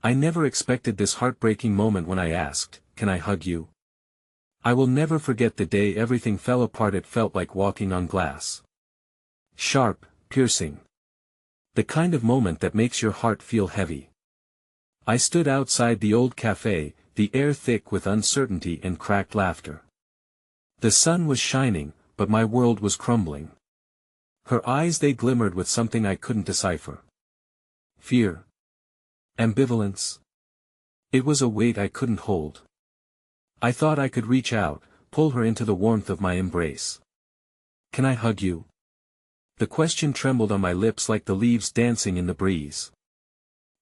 I never expected this heartbreaking moment when I asked, "Can I hug you?" I will never forget the day everything fell apart. It felt like walking on glass. Sharp, piercing. The kind of moment that makes your heart feel heavy. I stood outside the old cafe, the air thick with uncertainty and cracked laughter. The sun was shining, but my world was crumbling. Her eyes, they glimmered with something I couldn't decipher. Fear. Ambivalence. It was a weight I couldn't hold. I thought I could reach out, pull her into the warmth of my embrace. "Can I hug you?" The question trembled on my lips like the leaves dancing in the breeze.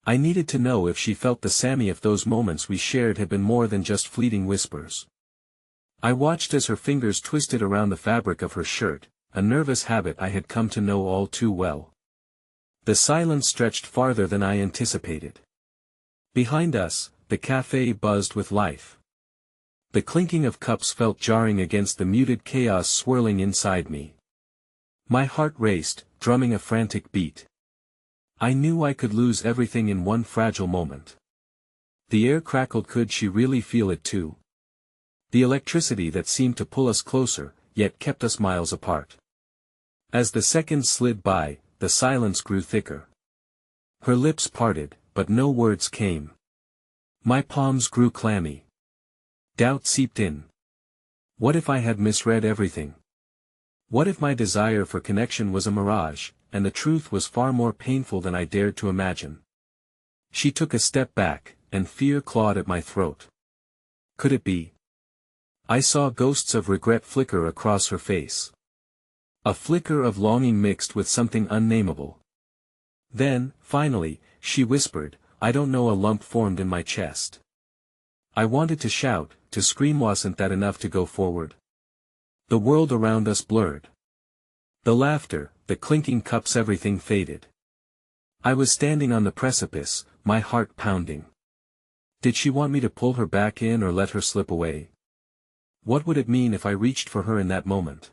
I needed to know if she felt the same, if those moments we shared had been more than just fleeting whispers. I watched as her fingers twisted around the fabric of her shirt, a nervous habit I had come to know all too well. The silence stretched farther than I anticipated. Behind us, the cafe buzzed with life. The clinking of cups felt jarring against the muted chaos swirling inside me. My heart raced, drumming a frantic beat. I knew I could lose everything in one fragile moment. The air crackled. Could she really feel it too? The electricity that seemed to pull us closer, yet kept us miles apart. As the seconds slid by, the silence grew thicker. Her lips parted, but no words came. My palms grew clammy. Doubt seeped in. What if I had misread everything? What if my desire for connection was a mirage, and the truth was far more painful than I dared to imagine? She took a step back, and fear clawed at my throat. Could it be? I saw ghosts of regret flicker across her face. A flicker of longing mixed with something unnameable. Then, finally, she whispered, "I don't know." A lump formed in my chest. I wanted to shout, to scream. Wasn't that enough to go forward? The world around us blurred. The laughter, the clinking cups, everything faded. I was standing on the precipice, my heart pounding. Did she want me to pull her back in or let her slip away? What would it mean if I reached for her in that moment?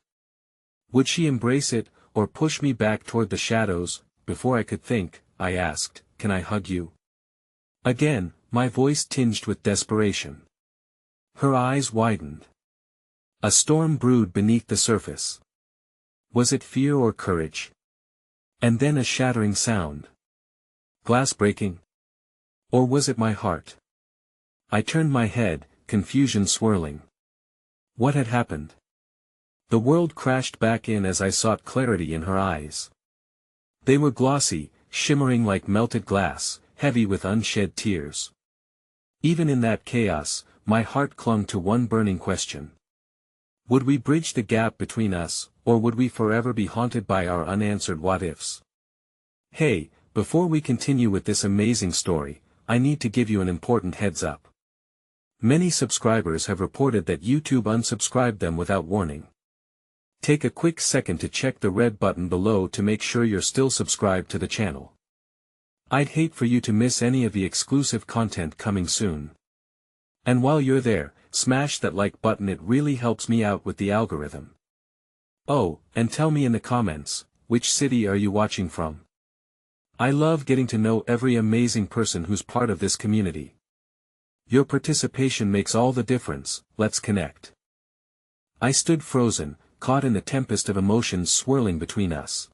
Would she embrace it, or push me back toward the shadows? Before I could think, I asked, "Can I hug you?" Again, my voice tinged with desperation. Her eyes widened. A storm brewed beneath the surface. Was it fear or courage? And then a shattering sound. Glass breaking? Or was it my heart? I turned my head, confusion swirling. What had happened? The world crashed back in as I sought clarity in her eyes. They were glossy, shimmering like melted glass, heavy with unshed tears. Even in that chaos, my heart clung to one burning question. Would we bridge the gap between us, or would we forever be haunted by our unanswered what-ifs? Hey, before we continue with this amazing story, I need to give you an important heads up. Many subscribers have reported that YouTube unsubscribed them without warning. Take a quick second to check the red button below to make sure you're still subscribed to the channel. I'd hate for you to miss any of the exclusive content coming soon. And while you're there, smash that like button. It really helps me out with the algorithm. Oh, and tell me in the comments, which city are you watching from? I love getting to know every amazing person who's part of this community. Your participation makes all the difference. Let's connect. I stood frozen, caught in the tempest of emotions swirling between us.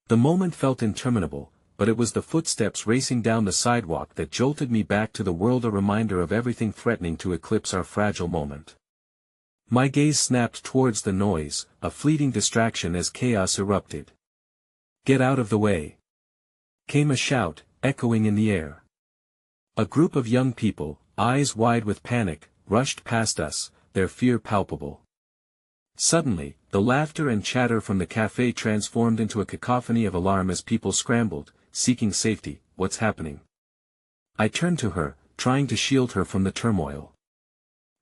The moment felt interminable, but it was the footsteps racing down the sidewalk that jolted me back to the world, a reminder of everything threatening to eclipse our fragile moment. My gaze snapped towards the noise, a fleeting distraction as chaos erupted. "Get out of the way!" came a shout, echoing in the air. A group of young people, eyes wide with panic, rushed past us, their fear palpable. Suddenly, the laughter and chatter from the cafe transformed into a cacophony of alarm as people scrambled, seeking safety. "What's happening?" I turned to her, trying to shield her from the turmoil.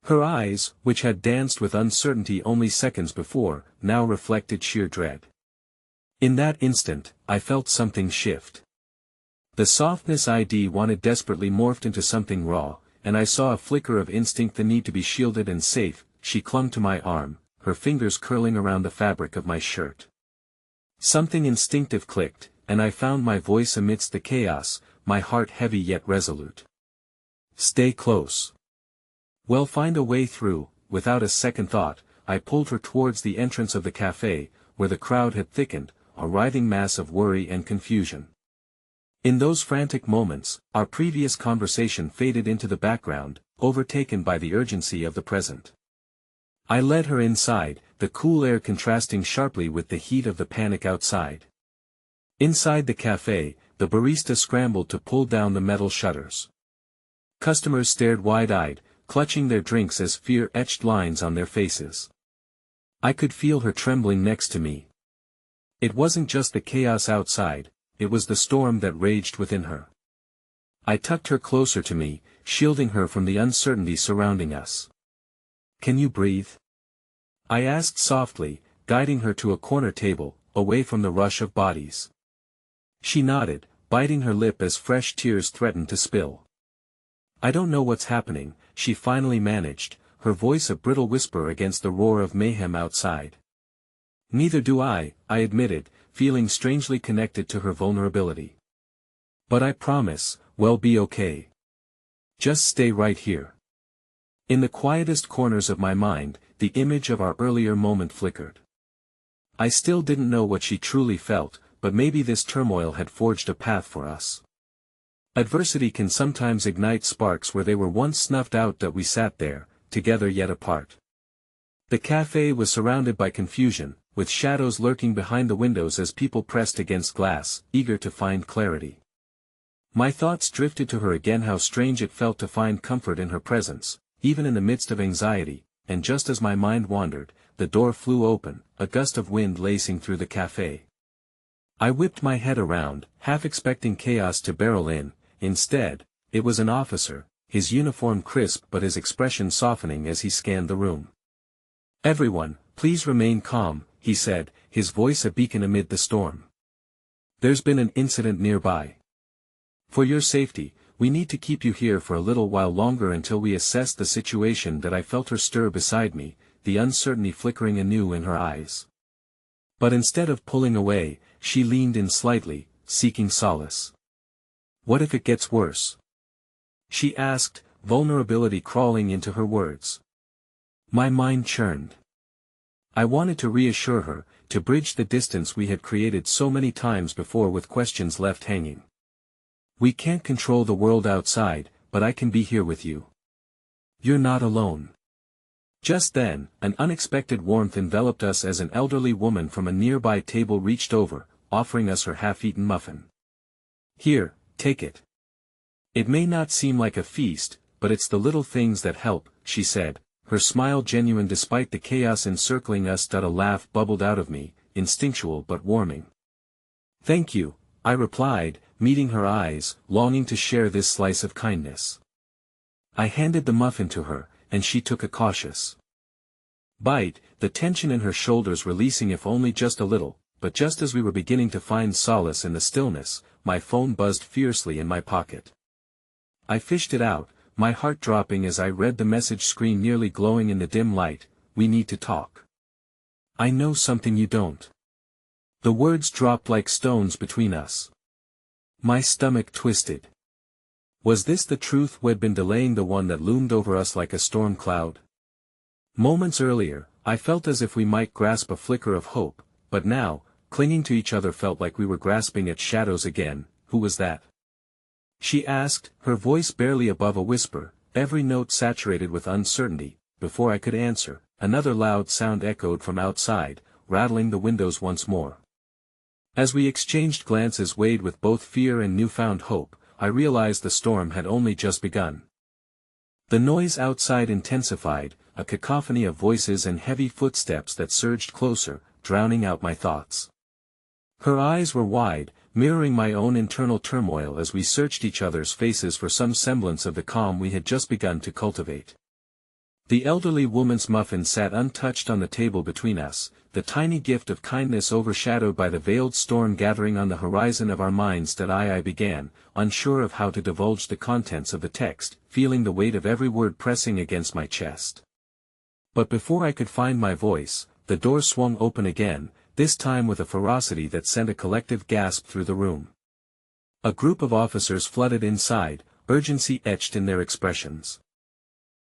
Her eyes, which had danced with uncertainty only seconds before, now reflected sheer dread. In that instant, I felt something shift. The softness I'd wanted desperately morphed into something raw, and I saw a flicker of instinct, the need to be shielded and safe. She clung to my arm, her fingers curling around the fabric of my shirt. Something instinctive clicked, and I found my voice amidst the chaos, my heart heavy yet resolute. Stay close. We'll find a way through. Without a second thought, I pulled her towards the entrance of the cafe, where the crowd had thickened, a writhing mass of worry and confusion. In those frantic moments, our previous conversation faded into the background, overtaken by the urgency of the present. I led her inside, the cool air contrasting sharply with the heat of the panic outside. Inside the cafe, the barista scrambled to pull down the metal shutters. Customers stared wide-eyed, clutching their drinks as fear etched lines on their faces. I could feel her trembling next to me. It wasn't just the chaos outside, it was the storm that raged within her. I tucked her closer to me, shielding her from the uncertainty surrounding us. "Can you breathe?" I asked softly, guiding her to a corner table, away from the rush of bodies. She nodded, biting her lip as fresh tears threatened to spill. "I don't know what's happening," she finally managed, her voice a brittle whisper against the roar of mayhem outside. "Neither do I," I admitted, feeling strangely connected to her vulnerability. "But I promise, we'll be okay. Just stay right here." In the quietest corners of my mind, the image of our earlier moment flickered. I still didn't know what she truly felt, but maybe this turmoil had forged a path for us. Adversity can sometimes ignite sparks where they were once snuffed out, that we sat there, together yet apart. The cafe was surrounded by confusion, with shadows lurking behind the windows as people pressed against glass, eager to find clarity. My thoughts drifted to her again, how strange it felt to find comfort in her presence, even in the midst of anxiety, and just as my mind wandered, the door flew open, a gust of wind lacing through the cafe. I whipped my head around, half expecting chaos to barrel in. Instead, it was an officer, his uniform crisp but his expression softening as he scanned the room. "Everyone, please remain calm," he said, his voice a beacon amid the storm. "There's been an incident nearby. For your safety, we need to keep you here for a little while longer until we assess the situation." That I felt her stir beside me, the uncertainty flickering anew in her eyes. But instead of pulling away, she leaned in slightly, seeking solace. "What if it gets worse?" she asked, vulnerability crawling into her words. My mind churned. I wanted to reassure her, to bridge the distance we had created so many times before with questions left hanging. "We can't control the world outside, but I can be here with you. You're not alone." Just then, an unexpected warmth enveloped us as an elderly woman from a nearby table reached over, offering us her half-eaten muffin. "Here, take it. It may not seem like a feast, but it's the little things that help," she said, her smile genuine despite the chaos encircling us. A laugh bubbled out of me, instinctual but warming. "Thank you," I replied, meeting her eyes, longing to share this slice of kindness. I handed the muffin to her, and she took a cautious bite, the tension in her shoulders releasing if only just a little. But just as we were beginning to find solace in the stillness, my phone buzzed fiercely in my pocket. I fished it out, my heart dropping as I read the message screen nearly glowing in the dim light. "We need to talk. I know something you don't." The words dropped like stones between us. My stomach twisted. Was this the truth we'd been delaying, the one that loomed over us like a storm cloud? Moments earlier, I felt as if we might grasp a flicker of hope, but now, clinging to each other felt like we were grasping at shadows again. "Who was that?" she asked, her voice barely above a whisper, every note saturated with uncertainty. Before I could answer, another loud sound echoed from outside, rattling the windows once more. As we exchanged glances weighed with both fear and newfound hope, I realized the storm had only just begun. The noise outside intensified, a cacophony of voices and heavy footsteps that surged closer, drowning out my thoughts. Her eyes were wide, mirroring my own internal turmoil as we searched each other's faces for some semblance of the calm we had just begun to cultivate. The elderly woman's muffin sat untouched on the table between us, the tiny gift of kindness overshadowed by the veiled storm gathering on the horizon of our minds. I began, unsure of how to divulge the contents of the text, feeling the weight of every word pressing against my chest. But before I could find my voice, the door swung open again, this time with a ferocity that sent a collective gasp through the room. A group of officers flooded inside, urgency etched in their expressions.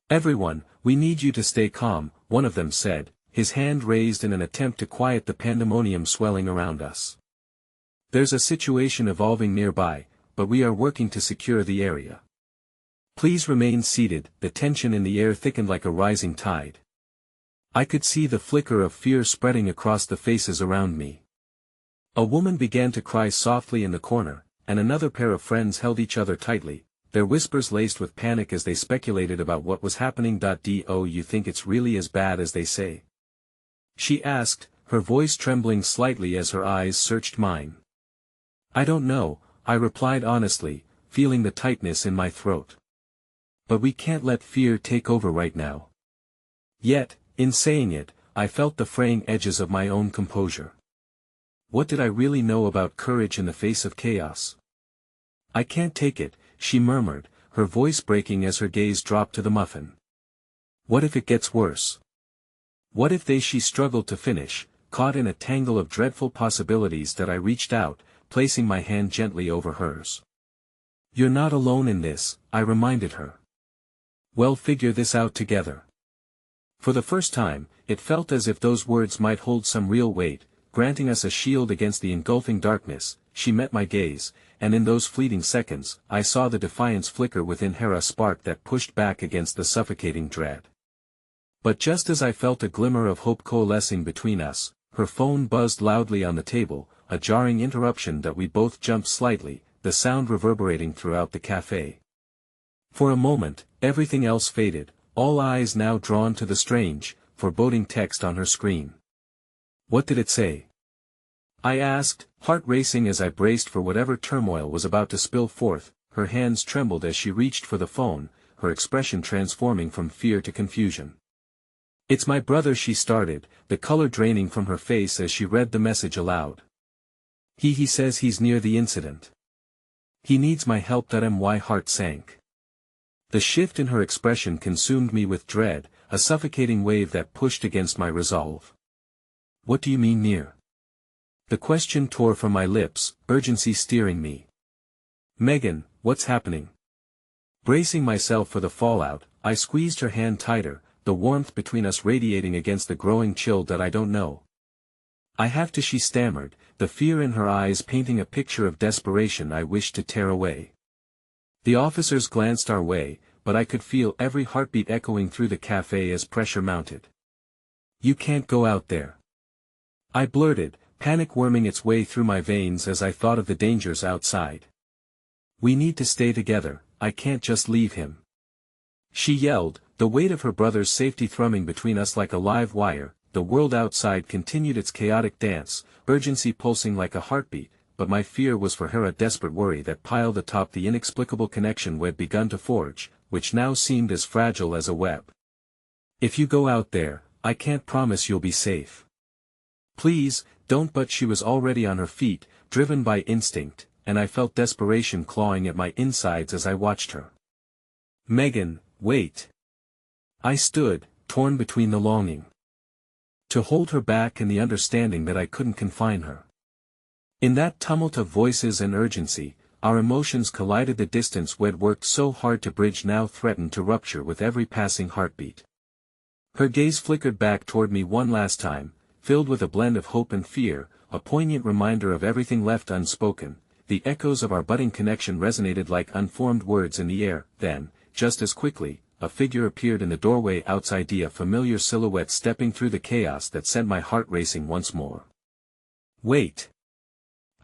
"Everyone, we need you to stay calm," one of them said, his hand raised in an attempt to quiet the pandemonium swelling around us. "There's a situation evolving nearby, but we are working to secure the area. Please remain seated." The tension in the air thickened like a rising tide. I could see the flicker of fear spreading across the faces around me. A woman began to cry softly in the corner, and another pair of friends held each other tightly, their whispers laced with panic as they speculated about what was happening. "Do you think it's really as bad as they say?" she asked, her voice trembling slightly as her eyes searched mine. "I don't know," I replied honestly, feeling the tightness in my throat. "But we can't let fear take over right now." Yet, in saying it, I felt the fraying edges of my own composure. What did I really know about courage in the face of chaos? "I can't take it," she murmured, her voice breaking as her gaze dropped to the muffin. "What if it gets worse? What if they?" She struggled to finish, caught in a tangle of dreadful possibilities that I reached out, placing my hand gently over hers. "You're not alone in this," I reminded her. "We'll figure this out together." For the first time, it felt as if those words might hold some real weight, granting us a shield against the engulfing darkness. She met my gaze, and in those fleeting seconds, I saw the defiance flicker within her, a spark that pushed back against the suffocating dread. But just as I felt a glimmer of hope coalescing between us, her phone buzzed loudly on the table, a jarring interruption that we both jumped slightly, the sound reverberating throughout the cafe. For a moment, everything else faded, all eyes now drawn to the strange, foreboding text on her screen. "What did it say?" I asked, heart racing as I braced for whatever turmoil was about to spill forth. Her hands trembled as she reached for the phone, her expression transforming from fear to confusion. "It's my brother," she started, the color draining from her face as she read the message aloud. He says he's near the incident. He needs my help." My heart sank. The shift in her expression consumed me with dread, a suffocating wave that pushed against my resolve. "What do you mean near?" The question tore from my lips, urgency steering me. "Megan, what's happening?" Bracing myself for the fallout, I squeezed her hand tighter, the warmth between us radiating against the growing chill. "I don't know. I have to," she stammered, the fear in her eyes painting a picture of desperation I wished to tear away. The officers glanced our way, but I could feel every heartbeat echoing through the cafe as pressure mounted. "You can't go out there," I blurted, panic worming its way through my veins as I thought of the dangers outside. "We need to stay together, I can't just leave him," she yelled, the weight of her brother's safety thrumming between us like a live wire. The world outside continued its chaotic dance, urgency pulsing like a heartbeat, but my fear was for her, a desperate worry that piled atop the inexplicable connection we'd begun to forge, which now seemed as fragile as a web. "If you go out there, I can't promise you'll be safe. Please, don't." But she was already on her feet, driven by instinct, and I felt desperation clawing at my insides as I watched her. "Megan, wait." I stood, torn between the longing to hold her back and the understanding that I couldn't confine her. In that tumult of voices and urgency, our emotions collided. The distance we'd worked so hard to bridge now threatened to rupture with every passing heartbeat. Her gaze flickered back toward me one last time, filled with a blend of hope and fear, a poignant reminder of everything left unspoken. The echoes of our budding connection resonated like unformed words in the air. Then, just as quickly, a figure appeared in the doorway outside, a familiar silhouette stepping through the chaos that sent my heart racing once more. "Wait!"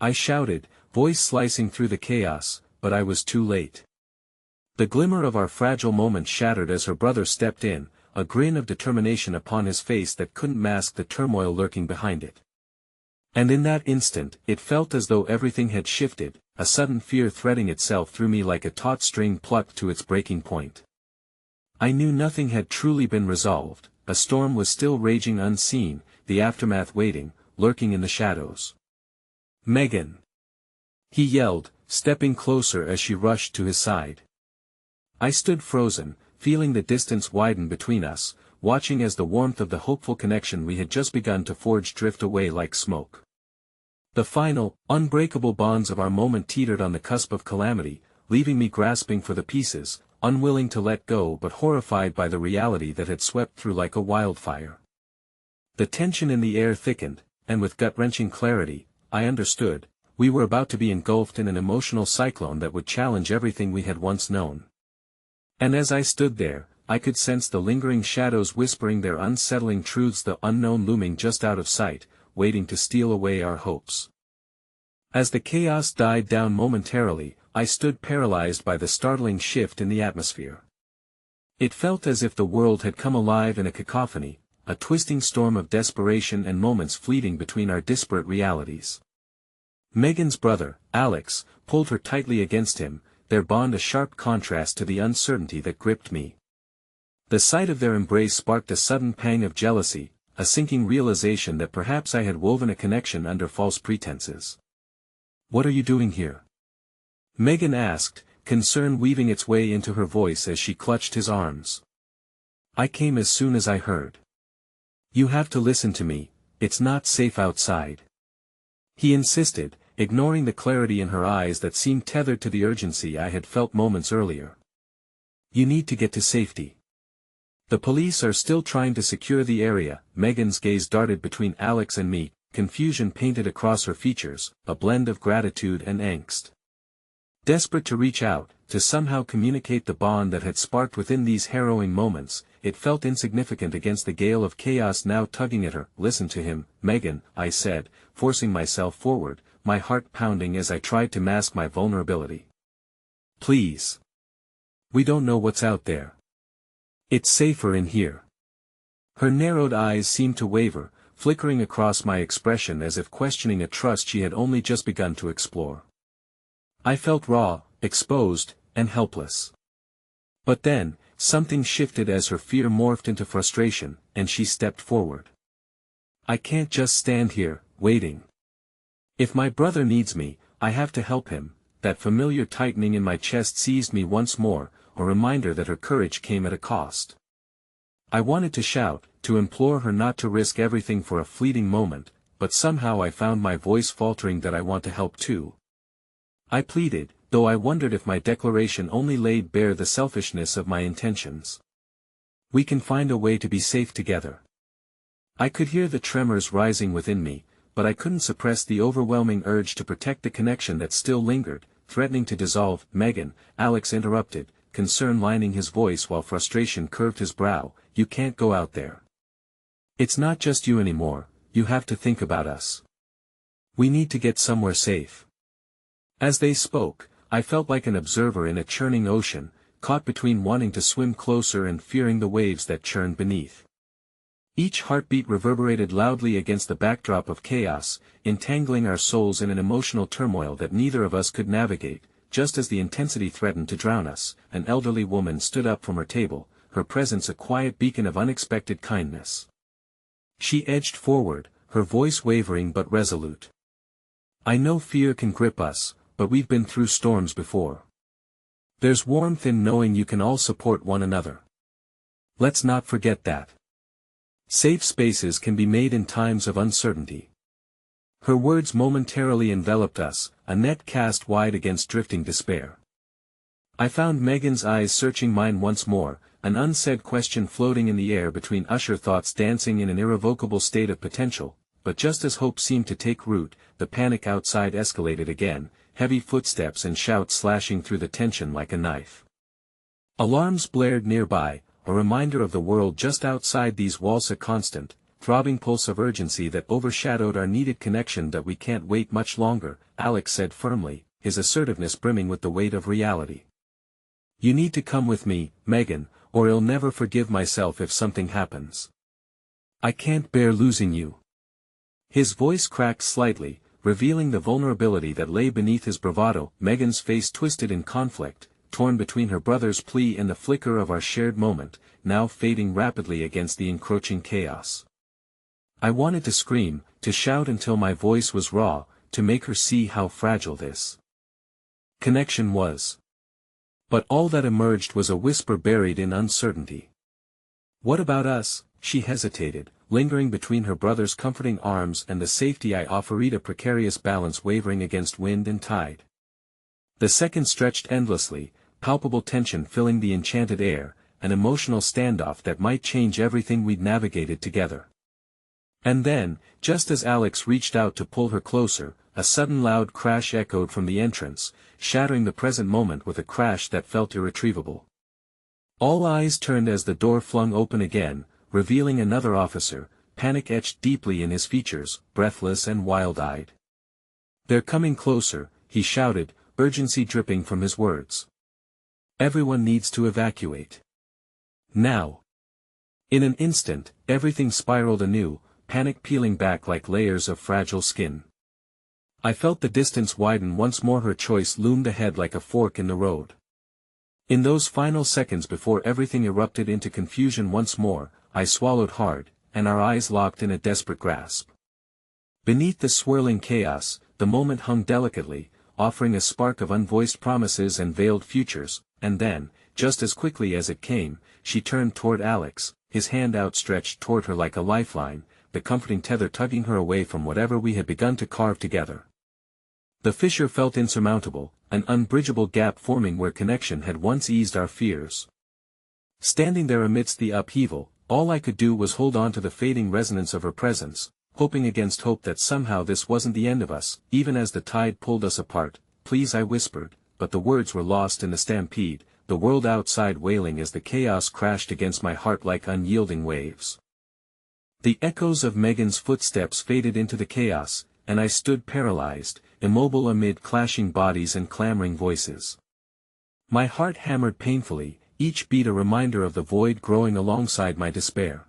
I shouted, voice slicing through the chaos, but I was too late. The glimmer of our fragile moment shattered as her brother stepped in, a grin of determination upon his face that couldn't mask the turmoil lurking behind it. And in that instant, it felt as though everything had shifted, a sudden fear threading itself through me like a taut string plucked to its breaking point. I knew nothing had truly been resolved, a storm was still raging unseen, the aftermath waiting, lurking in the shadows. "Megan!" he yelled, stepping closer as she rushed to his side. I stood frozen, feeling the distance widen between us, watching as the warmth of the hopeful connection we had just begun to forge drift away like smoke. The final, unbreakable bonds of our moment teetered on the cusp of calamity, leaving me grasping for the pieces, unwilling to let go but horrified by the reality that had swept through like a wildfire. The tension in the air thickened, and with gut-wrenching clarity, I understood, we were about to be engulfed in an emotional cyclone that would challenge everything we had once known. And as I stood there, I could sense the lingering shadows whispering their unsettling truths, the unknown looming just out of sight, waiting to steal away our hopes. As the chaos died down momentarily, I stood paralyzed by the startling shift in the atmosphere. It felt as if the world had come alive in a cacophony, a twisting storm of desperation and moments fleeting between our disparate realities. Megan's brother, Alex, pulled her tightly against him, their bond a sharp contrast to the uncertainty that gripped me. The sight of their embrace sparked a sudden pang of jealousy, a sinking realization that perhaps I had woven a connection under false pretenses. "What are you doing here?" Megan asked, concern weaving its way into her voice as she clutched his arms. "I came as soon as I heard. You have to listen to me, it's not safe outside," he insisted, ignoring the clarity in her eyes that seemed tethered to the urgency I had felt moments earlier. "You need to get to safety. The police are still trying to secure the area." Megan's gaze darted between Alex and me, confusion painted across her features, a blend of gratitude and angst. Desperate to reach out, to somehow communicate the bond that had sparked within these harrowing moments, it felt insignificant against the gale of chaos now tugging at her. "Listen to him, Megan," I said, forcing myself forward, my heart pounding as I tried to mask my vulnerability. "Please. We don't know what's out there. It's safer in here." Her narrowed eyes seemed to waver, flickering across my expression as if questioning a trust she had only just begun to explore. I felt raw, exposed, and helpless. But then, something shifted as her fear morphed into frustration, and she stepped forward. "I can't just stand here, waiting. If my brother needs me, I have to help him." That familiar tightening in my chest seized me once more, a reminder that her courage came at a cost. I wanted to shout, to implore her not to risk everything for a fleeting moment, but somehow I found my voice faltering. "That I want to help too," I pleaded, though I wondered if my declaration only laid bare the selfishness of my intentions. "We can find a way to be safe together." I could hear the tremors rising within me, but I couldn't suppress the overwhelming urge to protect the connection that still lingered, threatening to dissolve. "Megan," Alex interrupted, concern lining his voice while frustration curved his brow, "you can't go out there. It's not just you anymore, you have to think about us. We need to get somewhere safe." As they spoke, I felt like an observer in a churning ocean, caught between wanting to swim closer and fearing the waves that churned beneath. Each heartbeat reverberated loudly against the backdrop of chaos, entangling our souls in an emotional turmoil that neither of us could navigate. Just as the intensity threatened to drown us, an elderly woman stood up from her table, her presence a quiet beacon of unexpected kindness. She edged forward, her voice wavering but resolute. "I know fear can grip us, but we've been through storms before. There's warmth in knowing you can all support one another. Let's not forget that. Safe spaces can be made in times of uncertainty." Her words momentarily enveloped us, a net cast wide against drifting despair. I found Megan's eyes searching mine once more, an unsaid question floating in the air between usher thoughts dancing in an irrevocable state of potential. But just as hope seemed to take root, the panic outside escalated again, heavy footsteps and shouts slashing through the tension like a knife. Alarms blared nearby, a reminder of the world just outside these walls, a constant, throbbing pulse of urgency that overshadowed our needed connection. "That we can't wait much longer," Alex said firmly, his assertiveness brimming with the weight of reality. "You need to come with me, Megan, or I'll never forgive myself if something happens. I can't bear losing you." His voice cracked slightly, revealing the vulnerability that lay beneath his bravado. Megan's face twisted in conflict, torn between her brother's plea and the flicker of our shared moment, now fading rapidly against the encroaching chaos. I wanted to scream, to shout until my voice was raw, to make her see how fragile this connection was. But all that emerged was a whisper buried in uncertainty. "What about us?" she hesitated, lingering between her brother's comforting arms and the safety I offered, a precarious balance wavering against wind and tide. The seconds stretched endlessly, palpable tension filling the enchanted air, an emotional standoff that might change everything we'd navigated together. And then, just as Alex reached out to pull her closer, a sudden loud crash echoed from the entrance, shattering the present moment with a crash that felt irretrievable. All eyes turned as the door flung open again, revealing another officer, panic etched deeply in his features, breathless and wild-eyed. "They're coming closer," he shouted, urgency dripping from his words. "Everyone needs to evacuate. Now." In an instant, everything spiraled anew, panic peeling back like layers of fragile skin. I felt the distance widen once more. Her choice loomed ahead like a fork in the road. In those final seconds before everything erupted into confusion once more, I swallowed hard, and our eyes locked in a desperate grasp. Beneath the swirling chaos, the moment hung delicately, offering a spark of unvoiced promises and veiled futures, and then, just as quickly as it came, she turned toward Alex, his hand outstretched toward her like a lifeline, the comforting tether tugging her away from whatever we had begun to carve together. The fissure felt insurmountable, an unbridgeable gap forming where connection had once eased our fears. Standing there amidst the upheaval, all I could do was hold on to the fading resonance of her presence, hoping against hope that somehow this wasn't the end of us, even as the tide pulled us apart. "Please," I whispered, but the words were lost in the stampede, the world outside wailing as the chaos crashed against my heart like unyielding waves. The echoes of Megan's footsteps faded into the chaos, and I stood paralyzed, immobile amid clashing bodies and clamoring voices. My heart hammered painfully, each beat a reminder of the void growing alongside my despair.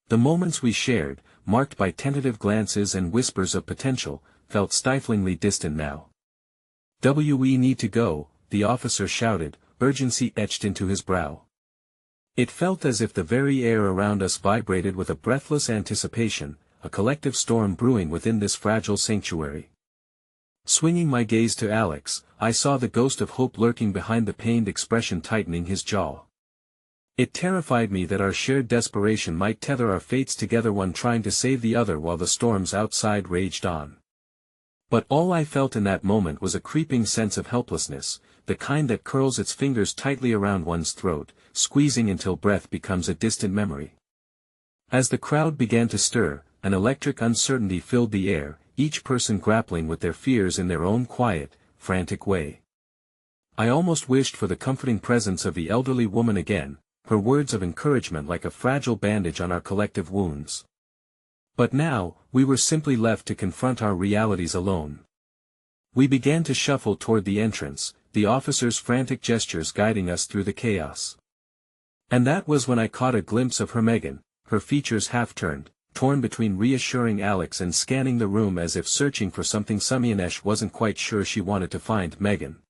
The moments we shared, marked by tentative glances and whispers of potential, felt stiflingly distant now. "We need to go," the officer shouted, urgency etched into his brow. It felt as if the very air around us vibrated with a breathless anticipation, a collective storm brewing within this fragile sanctuary. Swinging my gaze to Alex, I saw the ghost of hope lurking behind the pained expression tightening his jaw. It terrified me that our shared desperation might tether our fates together, one trying to save the other while the storms outside raged on. But all I felt in that moment was a creeping sense of helplessness, the kind that curls its fingers tightly around one's throat, squeezing until breath becomes a distant memory. As the crowd began to stir, an electric uncertainty filled the air, each person grappling with their fears in their own quiet, frantic way. I almost wished for the comforting presence of the elderly woman again, her words of encouragement like a fragile bandage on our collective wounds. But now, we were simply left to confront our realities alone. We began to shuffle toward the entrance, the officer's frantic gestures guiding us through the chaos. And that was when I caught a glimpse of her Megan, her features half-turned, torn between reassuring Alex and scanning the room as if searching for something Samianesh wasn't quite sure she wanted to find. "Megan."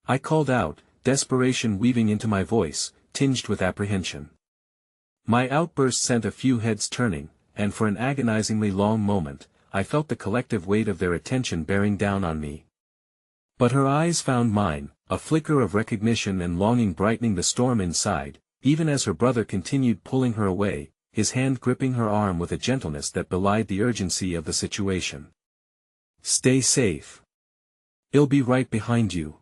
I called out, desperation weaving into my voice, tinged with apprehension. My outburst sent a few heads turning, and for an agonizingly long moment, I felt the collective weight of their attention bearing down on me. But her eyes found mine, a flicker of recognition and longing brightening the storm inside, even as her brother continued pulling her away, his hand gripping her arm with a gentleness that belied the urgency of the situation. "Stay safe. I'll be right behind you,"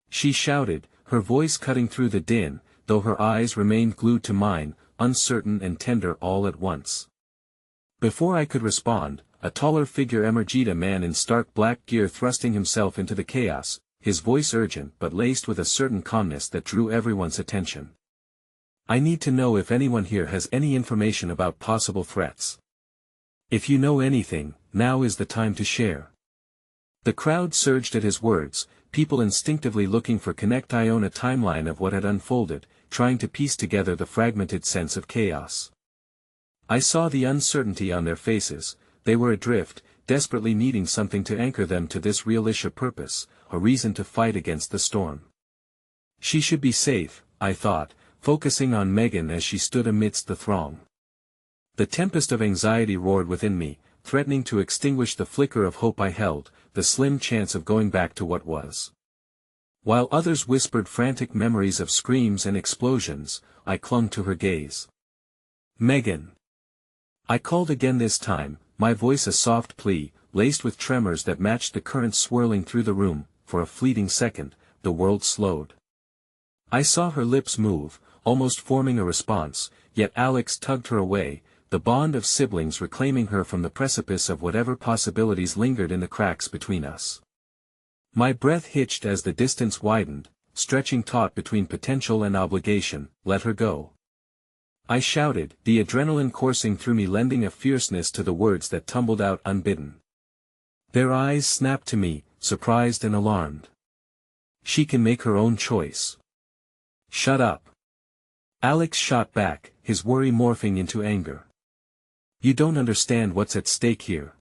she shouted, her voice cutting through the din, though her eyes remained glued to mine, uncertain and tender all at once. Before I could respond, a taller figure emerged, a man in stark black gear thrusting himself into the chaos, his voice urgent but laced with a certain calmness that drew everyone's attention. "I need to know if anyone here has any information about possible threats. If you know anything, now is the time to share." The crowd surged at his words, people instinctively looking for on a timeline of what had unfolded, trying to piece together the fragmented sense of chaos. I saw the uncertainty on their faces, they were adrift, desperately needing something to anchor them to this realish a purpose, a reason to fight against the storm. She should be safe, I thought, focusing on Megan as she stood amidst the throng. The tempest of anxiety roared within me, threatening to extinguish the flicker of hope I held, the slim chance of going back to what was. While others whispered frantic memories of screams and explosions, I clung to her gaze. Megan. I called again this time, my voice a soft plea, laced with tremors that matched the currents swirling through the room. For a fleeting second, the world slowed. I saw her lips move, almost forming a response, yet Alex tugged her away, the bond of siblings reclaiming her from the precipice of whatever possibilities lingered in the cracks between us. My breath hitched as the distance widened, stretching taut between potential and obligation. Let her go. I shouted, the adrenaline coursing through me lending a fierceness to the words that tumbled out unbidden. Their eyes snapped to me, surprised and alarmed. She can make her own choice. Shut up. Alex shot back, his worry morphing into anger. You don't understand what's at stake here.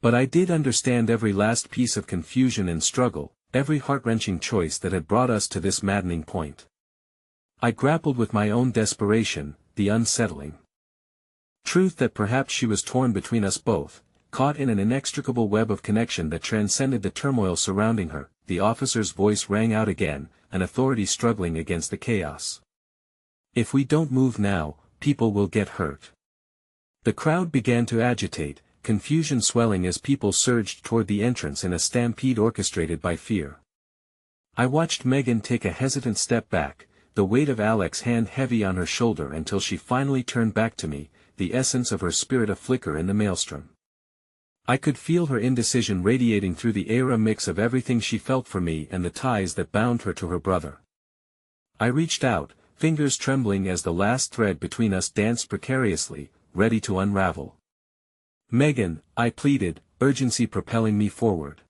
But I did understand every last piece of confusion and struggle, every heart-wrenching choice that had brought us to this maddening point. I grappled with my own desperation, the unsettling truth that perhaps she was torn between us both, caught in an inextricable web of connection that transcended the turmoil surrounding her. The officer's voice rang out again, an authority struggling against the chaos. If we don't move now, people will get hurt. The crowd began to agitate, confusion swelling as people surged toward the entrance in a stampede orchestrated by fear. I watched Megan take a hesitant step back, the weight of Alex's hand heavy on her shoulder until she finally turned back to me, the essence of her spirit a flicker in the maelstrom. I could feel her indecision radiating through the air, a mix of everything she felt for me and the ties that bound her to her brother. I reached out, fingers trembling as the last thread between us danced precariously, ready to unravel. Megan, I pleaded, urgency propelling me forward.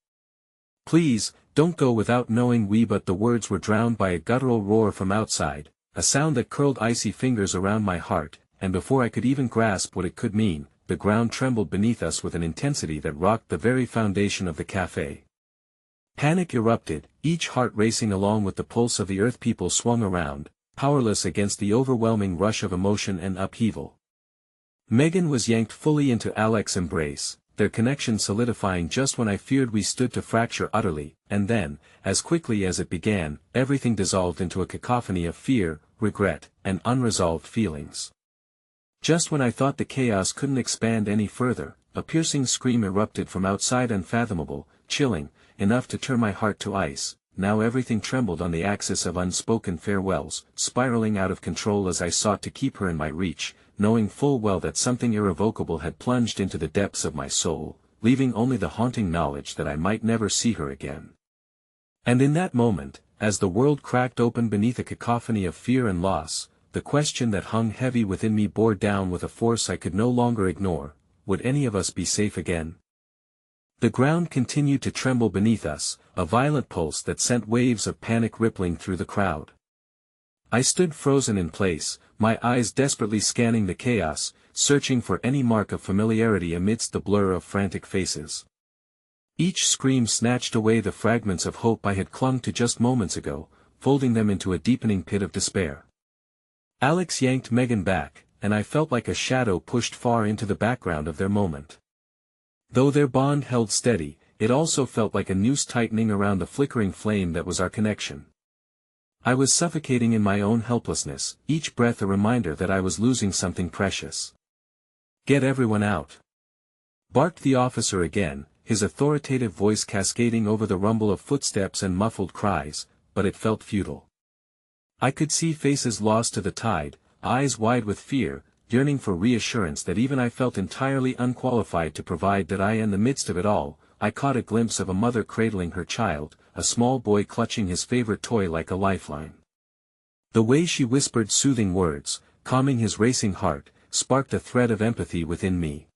Please, don't go without knowing we. But the words were drowned by a guttural roar from outside, a sound that curled icy fingers around my heart, and before I could even grasp what it could mean, the ground trembled beneath us with an intensity that rocked the very foundation of the cafe. Panic erupted, each heart racing along with the pulse of the earth. People swung around, powerless against the overwhelming rush of emotion and upheaval. Megan was yanked fully into Alex's embrace, their connection solidifying just when I feared we stood to fracture utterly, and then, as quickly as it began, everything dissolved into a cacophony of fear, regret, and unresolved feelings. Just when I thought the chaos couldn't expand any further, a piercing scream erupted from outside, unfathomable, chilling, enough to turn my heart to ice. Now everything trembled on the axis of unspoken farewells, spiraling out of control as I sought to keep her in my reach, knowing full well that something irrevocable had plunged into the depths of my soul, leaving only the haunting knowledge that I might never see her again. And in that moment, as the world cracked open beneath a cacophony of fear and loss, the question that hung heavy within me bore down with a force I could no longer ignore: would any of us be safe again? The ground continued to tremble beneath us, a violent pulse that sent waves of panic rippling through the crowd. I stood frozen in place, my eyes desperately scanning the chaos, searching for any mark of familiarity amidst the blur of frantic faces. Each scream snatched away the fragments of hope I had clung to just moments ago, folding them into a deepening pit of despair. Alex yanked Megan back, and I felt like a shadow pushed far into the background of their moment. Though their bond held steady, it also felt like a noose tightening around the flickering flame that was our connection. I was suffocating in my own helplessness, each breath a reminder that I was losing something precious. "Get everyone out!" barked the officer again, his authoritative voice cascading over the rumble of footsteps and muffled cries, but it felt futile. I could see faces lost to the tide, eyes wide with fear, yearning for reassurance that even I felt entirely unqualified to provide. That I, in the midst of it all, I caught a glimpse of a mother cradling her child, a small boy clutching his favorite toy like a lifeline. The way she whispered soothing words, calming his racing heart, sparked a thread of empathy within me.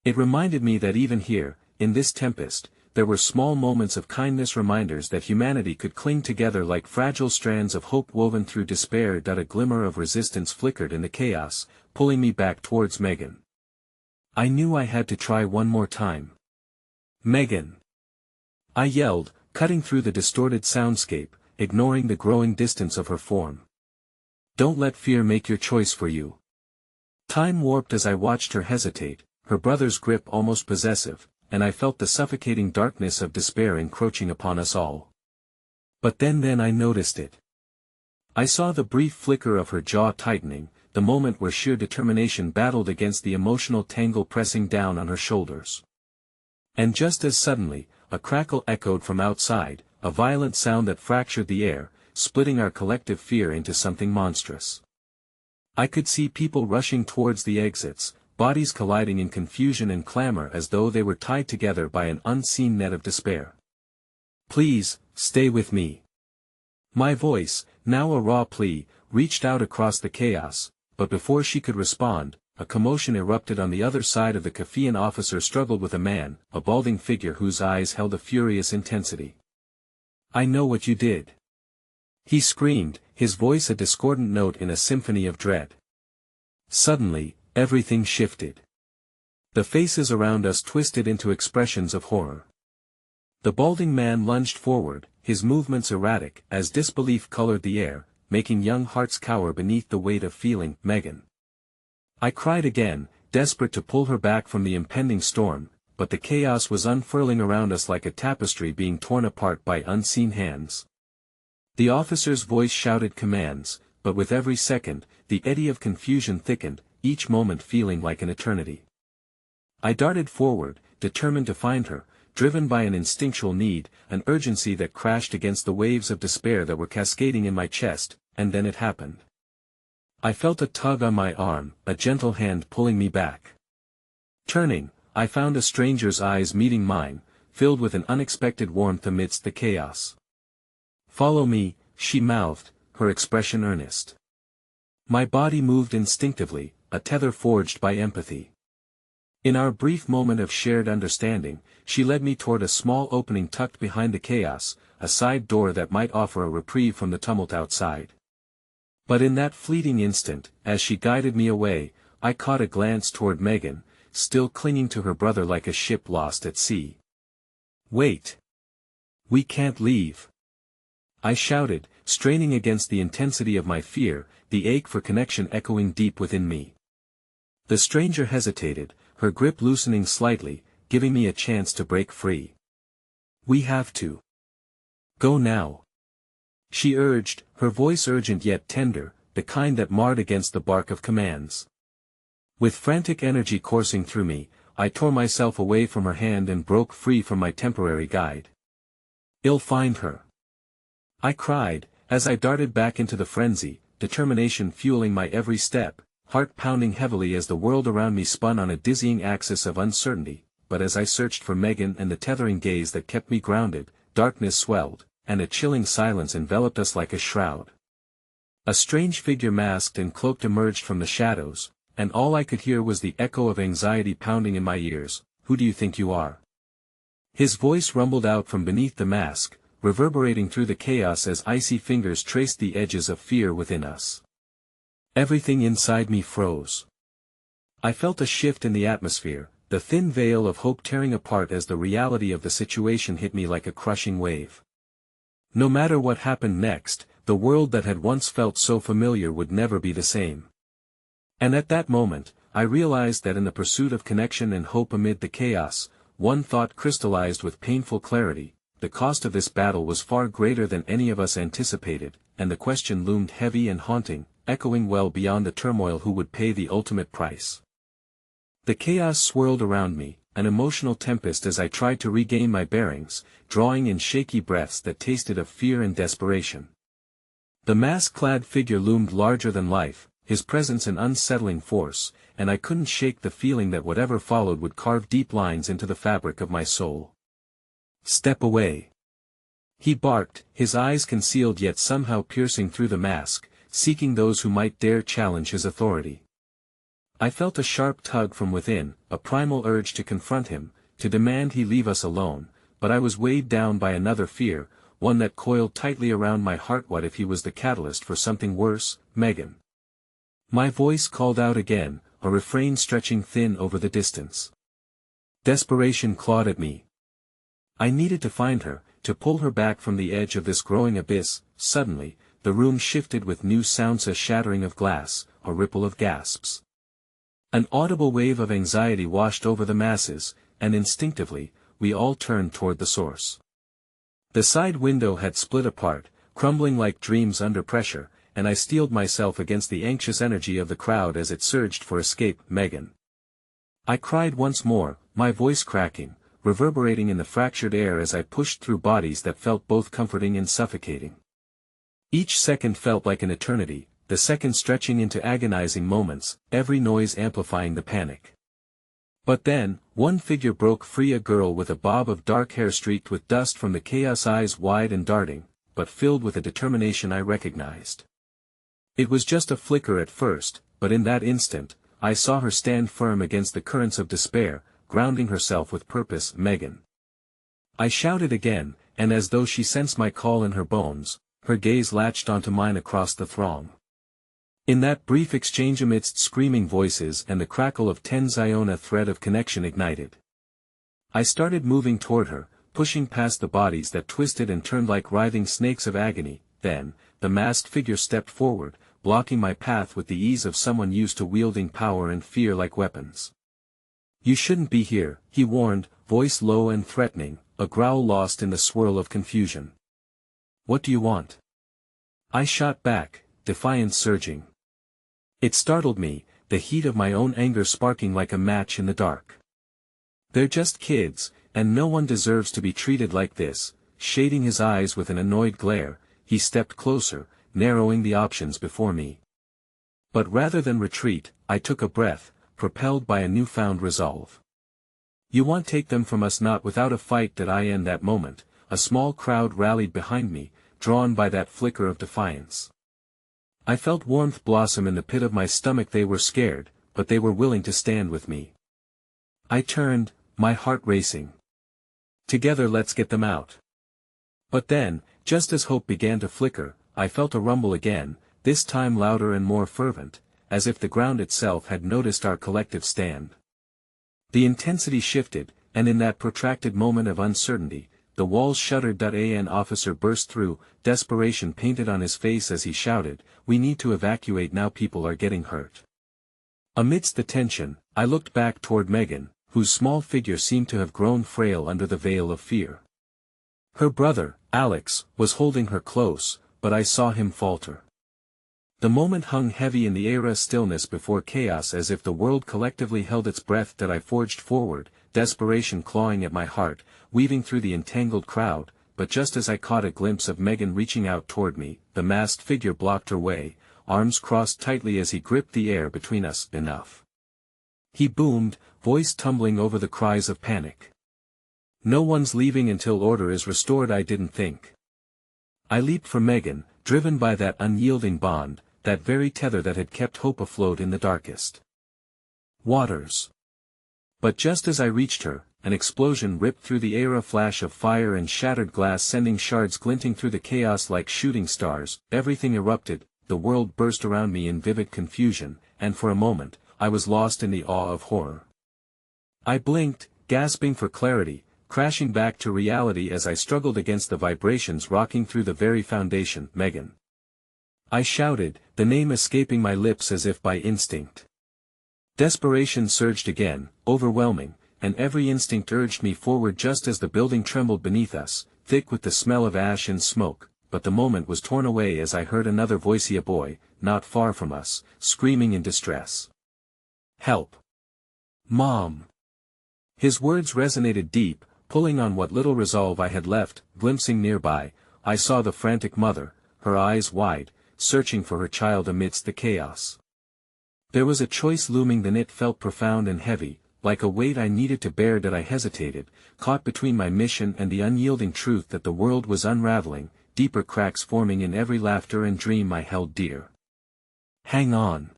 It reminded me that even here, in this tempest, there were small moments of kindness, reminders that humanity could cling together like fragile strands of hope woven through despair. A glimmer of resistance flickered in the chaos, pulling me back towards Megan. I knew I had to try one more time. "Megan!" I yelled, cutting through the distorted soundscape, ignoring the growing distance of her form. "Don't let fear make your choice for you." Time warped as I watched her hesitate, her brother's grip almost possessive, and I felt the suffocating darkness of despair encroaching upon us all. But then I noticed it. I saw the brief flicker of her jaw tightening, the moment where sheer determination battled against the emotional tangle pressing down on her shoulders. And just as suddenly, a crackle echoed from outside, a violent sound that fractured the air, splitting our collective fear into something monstrous. I could see people rushing towards the exits, bodies colliding in confusion and clamor as though they were tied together by an unseen net of despair. "Please, stay with me." My voice, now a raw plea, reached out across the chaos, but before she could respond, a commotion erupted on the other side of the cafe. An officer struggled with a man, a balding figure whose eyes held a furious intensity. "I know what you did," he screamed, his voice a discordant note in a symphony of dread. Suddenly, everything shifted. The faces around us twisted into expressions of horror. The balding man lunged forward, his movements erratic as disbelief colored the air, making young hearts cower beneath the weight of feeling. "Megan." I cried again, desperate to pull her back from the impending storm, but the chaos was unfurling around us like a tapestry being torn apart by unseen hands. The officer's voice shouted commands, but with every second, the eddy of confusion thickened, each moment feeling like an eternity. I darted forward, determined to find her, driven by an instinctual need, an urgency that crashed against the waves of despair that were cascading in my chest, and then it happened. I felt a tug on my arm, a gentle hand pulling me back. Turning, I found a stranger's eyes meeting mine, filled with an unexpected warmth amidst the chaos. "Follow me," she mouthed, her expression earnest. My body moved instinctively, a tether forged by empathy. In our brief moment of shared understanding, she led me toward a small opening tucked behind the chaos, a side door that might offer a reprieve from the tumult outside. But in that fleeting instant, as she guided me away, I caught a glance toward Megan, still clinging to her brother like a ship lost at sea. "Wait. We can't leave," I shouted, straining against the intensity of my fear, the ache for connection echoing deep within me. The stranger hesitated, her grip loosening slightly, giving me a chance to break free. "We have to go now," she urged, her voice urgent yet tender, the kind that marred against the bark of commands. With frantic energy coursing through me, I tore myself away from her hand and broke free from my temporary guide. "I'll find her," I cried, as I darted back into the frenzy, determination fueling my every step, heart pounding heavily as the world around me spun on a dizzying axis of uncertainty. But as I searched for Megan and the tethering gaze that kept me grounded, darkness swelled, and a chilling silence enveloped us like a shroud. A strange figure masked and cloaked emerged from the shadows, and all I could hear was the echo of anxiety pounding in my ears. "Who do you think you are?" His voice rumbled out from beneath the mask, reverberating through the chaos as icy fingers traced the edges of fear within us. Everything inside me froze. I felt a shift in the atmosphere, the thin veil of hope tearing apart as the reality of the situation hit me like a crushing wave. No matter what happened next, the world that had once felt so familiar would never be the same. And at that moment, I realized that in the pursuit of connection and hope amid the chaos, one thought crystallized with painful clarity: the cost of this battle was far greater than any of us anticipated, and the question loomed heavy and haunting, echoing well beyond the turmoil: who would pay the ultimate price? The chaos swirled around me, an emotional tempest as I tried to regain my bearings, drawing in shaky breaths that tasted of fear and desperation. The mask-clad figure loomed larger than life, his presence an unsettling force, and I couldn't shake the feeling that whatever followed would carve deep lines into the fabric of my soul. "Step away," he barked, his eyes concealed yet somehow piercing through the mask, seeking those who might dare challenge his authority. I felt a sharp tug from within, a primal urge to confront him, to demand he leave us alone, but I was weighed down by another fear, one that coiled tightly around my heart. What if he was the catalyst for something worse? "Megan." My voice called out again, a refrain stretching thin over the distance. Desperation clawed at me. I needed to find her, to pull her back from the edge of this growing abyss. Suddenly, the room shifted with new sounds: a shattering of glass, a ripple of gasps. An audible wave of anxiety washed over the masses, and instinctively, we all turned toward the source. The side window had split apart, crumbling like dreams under pressure, and I steeled myself against the anxious energy of the crowd as it surged for escape. Megan. I cried once more, my voice cracking, reverberating in the fractured air as I pushed through bodies that felt both comforting and suffocating. Each second felt like an eternity, the seconds stretching into agonizing moments, every noise amplifying the panic. But then, one figure broke free, a girl with a bob of dark hair streaked with dust from the chaos, eyes wide and darting, but filled with a determination I recognized. It was just a flicker at first, but in that instant, I saw her stand firm against the currents of despair, grounding herself with purpose. Megan. I shouted again, and as though she sensed my call in her bones, her gaze latched onto mine across the throng. In that brief exchange, amidst screaming voices and the crackle of tension, a thread of connection ignited. I started moving toward her, pushing past the bodies that twisted and turned like writhing snakes of agony. Then, the masked figure stepped forward, blocking my path with the ease of someone used to wielding power and fear like weapons. "You shouldn't be here," he warned, voice low and threatening, a growl lost in the swirl of confusion. "What do you want?" I shot back, defiance surging. It startled me, the heat of my own anger sparking like a match in the dark. "They're just kids, and no one deserves to be treated like this." Shading his eyes with an annoyed glare, he stepped closer, narrowing the options before me. But rather than retreat, I took a breath, propelled by a newfound resolve. "You want to take them from us?" "Not without a fight." In that moment, a small crowd rallied behind me, drawn by that flicker of defiance. I felt warmth blossom in the pit of my stomach. They were scared, but they were willing to stand with me. I turned, my heart racing. "Together, let's get them out." But then, just as hope began to flicker, I felt a rumble again, this time louder and more fervent, as if the ground itself had noticed our collective stand. The intensity shifted, and in that protracted moment of uncertainty, the walls shuddered. An officer burst through, desperation painted on his face as he shouted, "We need to evacuate now, people are getting hurt." Amidst the tension, I looked back toward Megan, whose small figure seemed to have grown frail under the veil of fear. Her brother, Alex, was holding her close, but I saw him falter. The moment hung heavy in the air, a stillness before chaos, as if the world collectively held its breath. I forged forward, desperation clawing at my heart, weaving through the entangled crowd, but just as I caught a glimpse of Megan reaching out toward me, the masked figure blocked her way, arms crossed tightly as he gripped the air between us. "Enough!" he boomed, voice tumbling over the cries of panic. "No one's leaving until order is restored." I didn't think. I leaped for Megan, driven by that unyielding bond, that very tether that had kept hope afloat in the darkest waters. But just as I reached her, an explosion ripped through the air, a flash of fire and shattered glass sending shards glinting through the chaos like shooting stars. Everything erupted, the world burst around me in vivid confusion, and for a moment, I was lost in the awe of horror. I blinked, gasping for clarity, crashing back to reality as I struggled against the vibrations rocking through the very foundation. "Megan!" I shouted, the name escaping my lips as if by instinct. Desperation surged again, overwhelming, and every instinct urged me forward just as the building trembled beneath us, thick with the smell of ash and smoke. But the moment was torn away as I heard another voice, a boy, not far from us, screaming in distress. "Help! Mom!" His words resonated deep, pulling on what little resolve I had left. Glimpsing nearby, I saw the frantic mother, her eyes wide, searching for her child amidst the chaos. There was a choice looming, then it felt profound and heavy, like a weight I needed to bear. I hesitated, caught between my mission and the unyielding truth that the world was unraveling, deeper cracks forming in every laughter and dream I held dear. "Hang on!"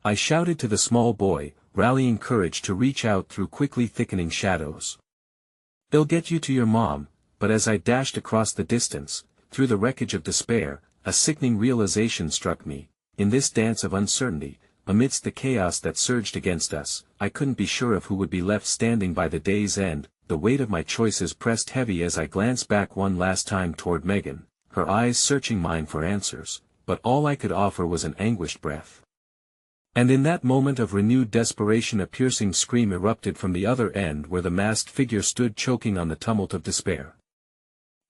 I shouted to the small boy, rallying courage to reach out through quickly thickening shadows. "They'll get you to your mom." But as I dashed across the distance, through the wreckage of despair, a sickening realization struck me. In this dance of uncertainty, amidst the chaos that surged against us, I couldn't be sure of who would be left standing by the day's end. The weight of my choices pressed heavy as I glanced back one last time toward Megan, her eyes searching mine for answers, but all I could offer was an anguished breath. And in that moment of renewed desperation, a piercing scream erupted from the other end where the masked figure stood, choking on the tumult of despair.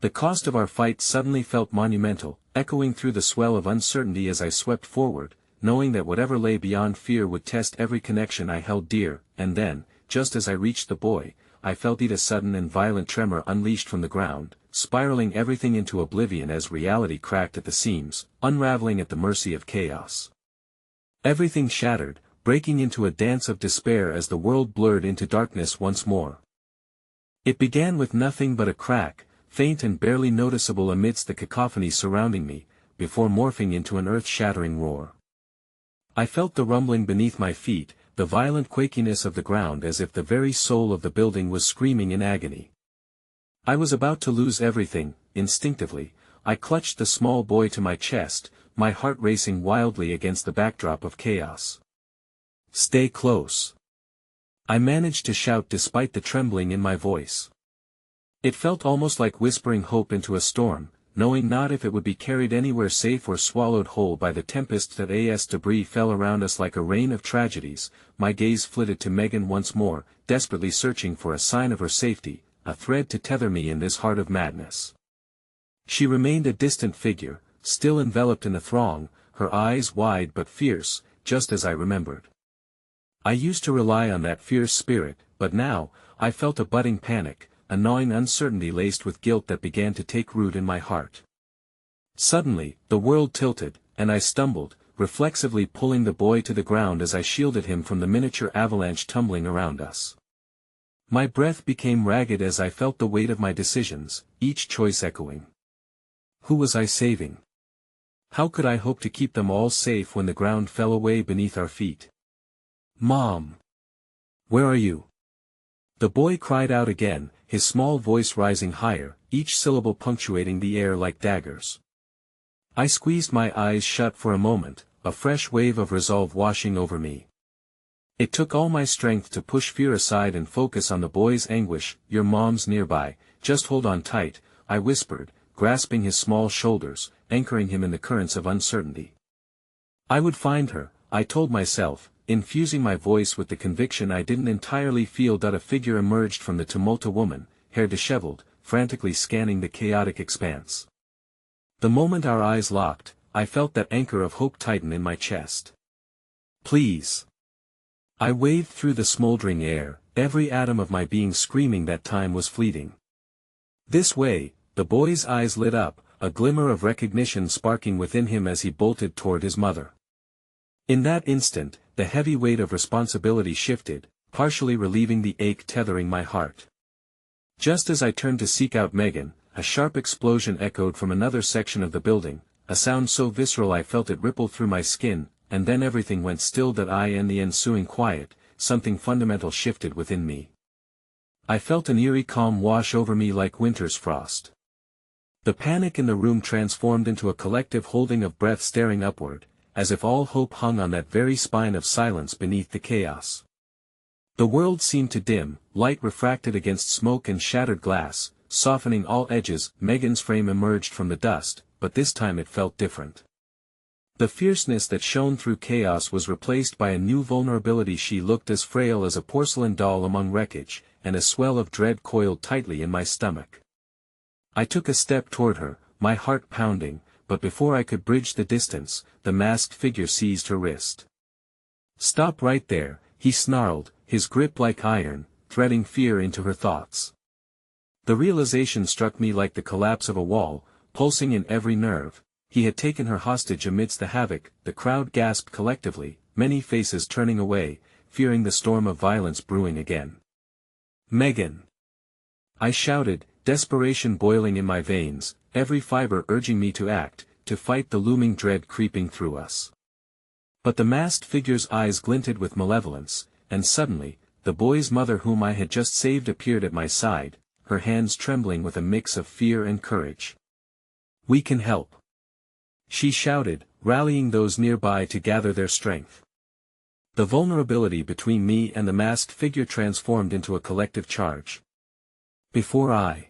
The cost of our fight suddenly felt monumental, echoing through the swell of uncertainty as I swept forward, knowing that whatever lay beyond fear would test every connection I held dear, and then, just as I reached the boy, I felt a sudden and violent tremor unleashed from the ground, spiraling everything into oblivion as reality cracked at the seams, unraveling at the mercy of chaos. Everything shattered, breaking into a dance of despair as the world blurred into darkness once more. It began with nothing but a crack, faint and barely noticeable amidst the cacophony surrounding me, before morphing into an earth-shattering roar. I felt the rumbling beneath my feet, the violent quakiness of the ground as if the very soul of the building was screaming in agony. I was about to lose everything. Instinctively, I clutched the small boy to my chest, my heart racing wildly against the backdrop of chaos. "Stay close," I managed to shout despite the trembling in my voice. It felt almost like whispering hope into a storm, knowing not if it would be carried anywhere safe or swallowed whole by the tempest that as debris fell around us like a rain of tragedies. My gaze flitted to Megan once more, desperately searching for a sign of her safety, a thread to tether me in this heart of madness. She remained a distant figure, still enveloped in the throng, her eyes wide but fierce, just as I remembered. I used to rely on that fierce spirit, but now, I felt a budding panic, a gnawing uncertainty laced with guilt that began to take root in my heart. Suddenly, the world tilted, and I stumbled, reflexively pulling the boy to the ground as I shielded him from the miniature avalanche tumbling around us. My breath became ragged as I felt the weight of my decisions, each choice echoing. Who was I saving? How could I hope to keep them all safe when the ground fell away beneath our feet? "Mom! Where are you?" The boy cried out again, his small voice rising higher, each syllable punctuating the air like daggers. I squeezed my eyes shut for a moment, a fresh wave of resolve washing over me. It took all my strength to push fear aside and focus on the boy's anguish. "Your mom's nearby, just hold on tight," I whispered, grasping his small shoulders, anchoring him in the currents of uncertainty. I would find her, I told myself, infusing my voice with the conviction I didn't entirely feel. A figure emerged from the tumult, a woman, hair disheveled, frantically scanning the chaotic expanse. The moment our eyes locked, I felt that anchor of hope tighten in my chest. "Please." I waved through the smoldering air, every atom of my being screaming that time was fleeting. "This way." The boy's eyes lit up, a glimmer of recognition sparking within him as he bolted toward his mother. In that instant, the heavy weight of responsibility shifted, partially relieving the ache tethering my heart. Just as I turned to seek out Megan, a sharp explosion echoed from another section of the building, a sound so visceral I felt it ripple through my skin, and then everything went still. In the ensuing quiet, something fundamental shifted within me. I felt an eerie calm wash over me like winter's frost. The panic in the room transformed into a collective holding of breath, staring upward, as if all hope hung on that very spine of silence beneath the chaos. The world seemed to dim, light refracted against smoke and shattered glass, softening all edges. Megan's frame emerged from the dust, but this time it felt different. The fierceness that shone through chaos was replaced by a new vulnerability. She looked as frail as a porcelain doll among wreckage, and a swell of dread coiled tightly in my stomach. I took a step toward her, my heart pounding, but before I could bridge the distance, the masked figure seized her wrist. "Stop right there," he snarled, his grip like iron, threading fear into her thoughts. The realization struck me like the collapse of a wall, pulsing in every nerve. He had taken her hostage amidst the havoc. The crowd gasped collectively, many faces turning away, fearing the storm of violence brewing again. "Megan!" I shouted, desperation boiling in my veins, every fiber urging me to act, to fight the looming dread creeping through us. But the masked figure's eyes glinted with malevolence, and suddenly, the boy's mother whom I had just saved appeared at my side, her hands trembling with a mix of fear and courage. "We can help," she shouted, rallying those nearby to gather their strength. The vulnerability between me and the masked figure transformed into a collective charge. Before I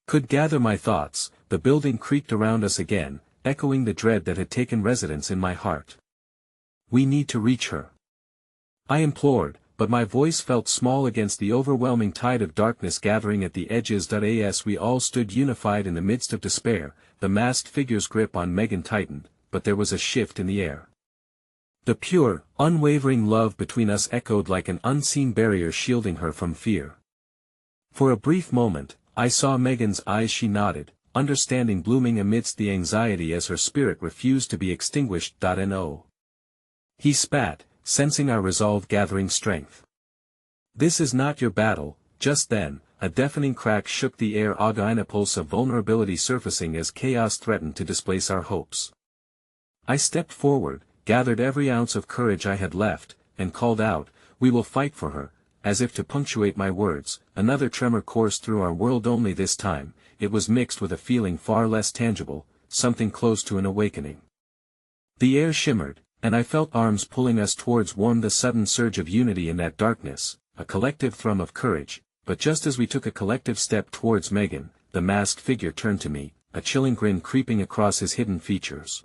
could gather my thoughts, the building creaked around us again, echoing the dread that had taken residence in my heart. "We need to reach her," I implored, but my voice felt small against the overwhelming tide of darkness gathering at the edges. As we all stood unified in the midst of despair, the masked figure's grip on Megan tightened, but there was a shift in the air. The pure, unwavering love between us echoed like an unseen barrier shielding her from fear. For a brief moment, I saw Megan's eyes. She nodded, understanding blooming amidst the anxiety as her spirit refused to be extinguished. No. He spat, sensing our resolve gathering strength. This is not your battle. Just then, a deafening crack shook the air, a pulse of vulnerability surfacing as chaos threatened to displace our hopes. I stepped forward, gathered every ounce of courage I had left, and called out, "We will fight for her," as if to punctuate my words. Another tremor coursed through our world, only this time, it was mixed with a feeling far less tangible, something close to an awakening. The air shimmered, and I felt arms pulling us towards one. The sudden surge of unity in that darkness, a collective thrum of courage, but just as we took a collective step towards Megan, the masked figure turned to me, a chilling grin creeping across his hidden features.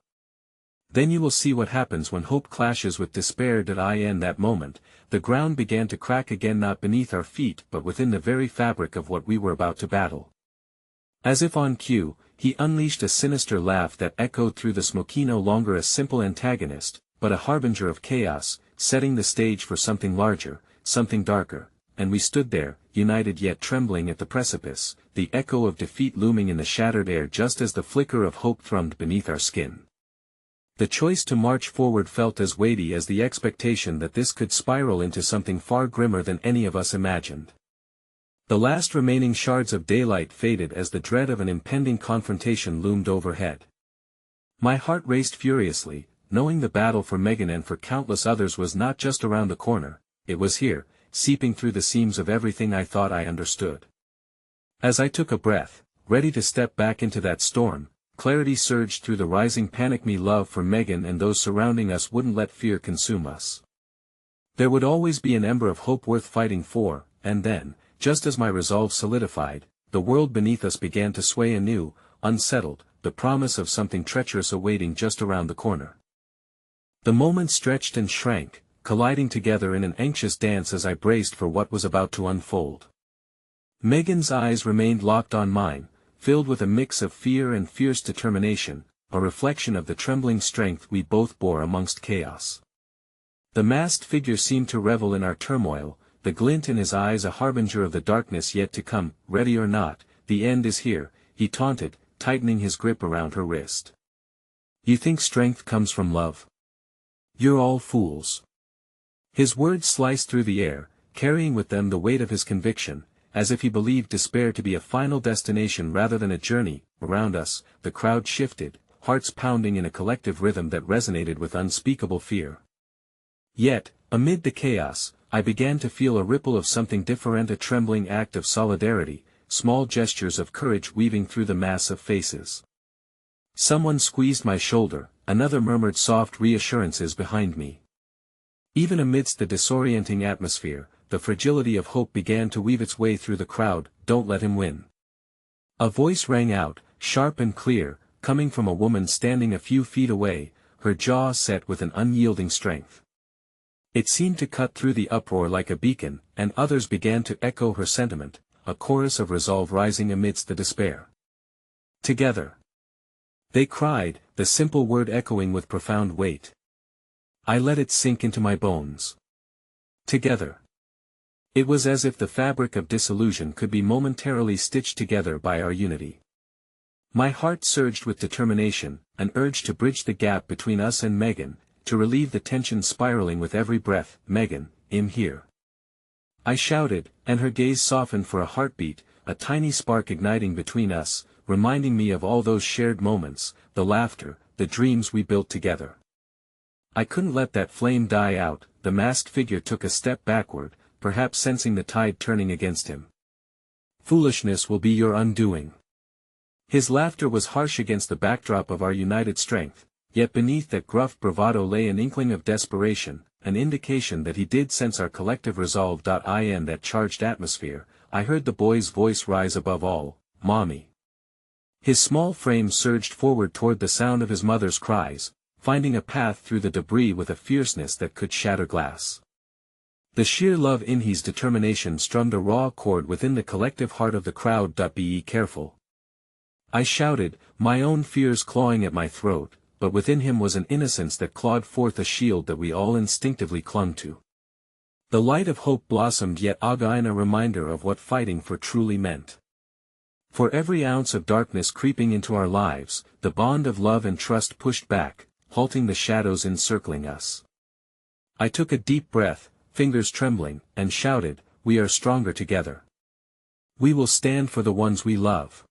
"Then you will see what happens when hope clashes with despair." In that moment, the ground began to crack again, not beneath our feet but within the very fabric of what we were about to battle. As if on cue, he unleashed a sinister laugh that echoed through the smoky, no longer a simple antagonist, but a harbinger of chaos, setting the stage for something larger, something darker, and we stood there, united yet trembling at the precipice, the echo of defeat looming in the shattered air just as the flicker of hope thrummed beneath our skin. The choice to march forward felt as weighty as the expectation that this could spiral into something far grimmer than any of us imagined. The last remaining shards of daylight faded as the dread of an impending confrontation loomed overhead. My heart raced furiously, knowing the battle for Megan and for countless others was not just around the corner, it was here, seeping through the seams of everything I thought I understood. As I took a breath, ready to step back into that storm, clarity surged through the rising panic. My love for Megan and those surrounding us wouldn't let fear consume us. There would always be an ember of hope worth fighting for, and then, just as my resolve solidified, the world beneath us began to sway anew, unsettled, the promise of something treacherous awaiting just around the corner. The moment stretched and shrank, colliding together in an anxious dance as I braced for what was about to unfold. Megan's eyes remained locked on mine, filled with a mix of fear and fierce determination, a reflection of the trembling strength we both bore amongst chaos. The masked figure seemed to revel in our turmoil, the glint in his eyes a harbinger of the darkness yet to come. "Ready or not, the end is here," he taunted, tightening his grip around her wrist. "You think strength comes from love? You're all fools." His words sliced through the air, carrying with them the weight of his conviction, as if he believed despair to be a final destination rather than a journey. Around us, the crowd shifted, hearts pounding in a collective rhythm that resonated with unspeakable fear. Yet, amid the chaos, I began to feel a ripple of something different, a trembling act of solidarity, small gestures of courage weaving through the mass of faces. Someone squeezed my shoulder, another murmured soft reassurances behind me. Even amidst the disorienting atmosphere, the fragility of hope began to weave its way through the crowd. "Don't let him win." A voice rang out, sharp and clear, coming from a woman standing a few feet away, her jaw set with an unyielding strength. It seemed to cut through the uproar like a beacon, and others began to echo her sentiment, a chorus of resolve rising amidst the despair. "Together!" they cried, the simple word echoing with profound weight. I let it sink into my bones. Together. It was as if the fabric of disillusion could be momentarily stitched together by our unity. My heart surged with determination, an urge to bridge the gap between us and Megan, to relieve the tension spiraling with every breath. "Megan, I'm here!" I shouted, and her gaze softened for a heartbeat, a tiny spark igniting between us, reminding me of all those shared moments, the laughter, the dreams we built together. I couldn't let that flame die out. The masked figure took a step backward, perhaps sensing the tide turning against him. "Foolishness will be your undoing." His laughter was harsh against the backdrop of our united strength, yet beneath that gruff bravado lay an inkling of desperation, an indication that he did sense our collective resolve. In that charged atmosphere, I heard the boy's voice rise above all, "Mommy." His small frame surged forward toward the sound of his mother's cries, finding a path through the debris with a fierceness that could shatter glass. The sheer love in his determination strummed a raw chord within the collective heart of the crowd. Be careful. I shouted, my own fears clawing at my throat, but within him was an innocence that clawed forth a shield that we all instinctively clung to. The light of hope blossomed, yet again a reminder of what fighting for truly meant. For every ounce of darkness creeping into our lives, the bond of love and trust pushed back, halting the shadows encircling us. I took a deep breath, fingers trembling, and shouted, we are stronger together. We will stand for the ones we love.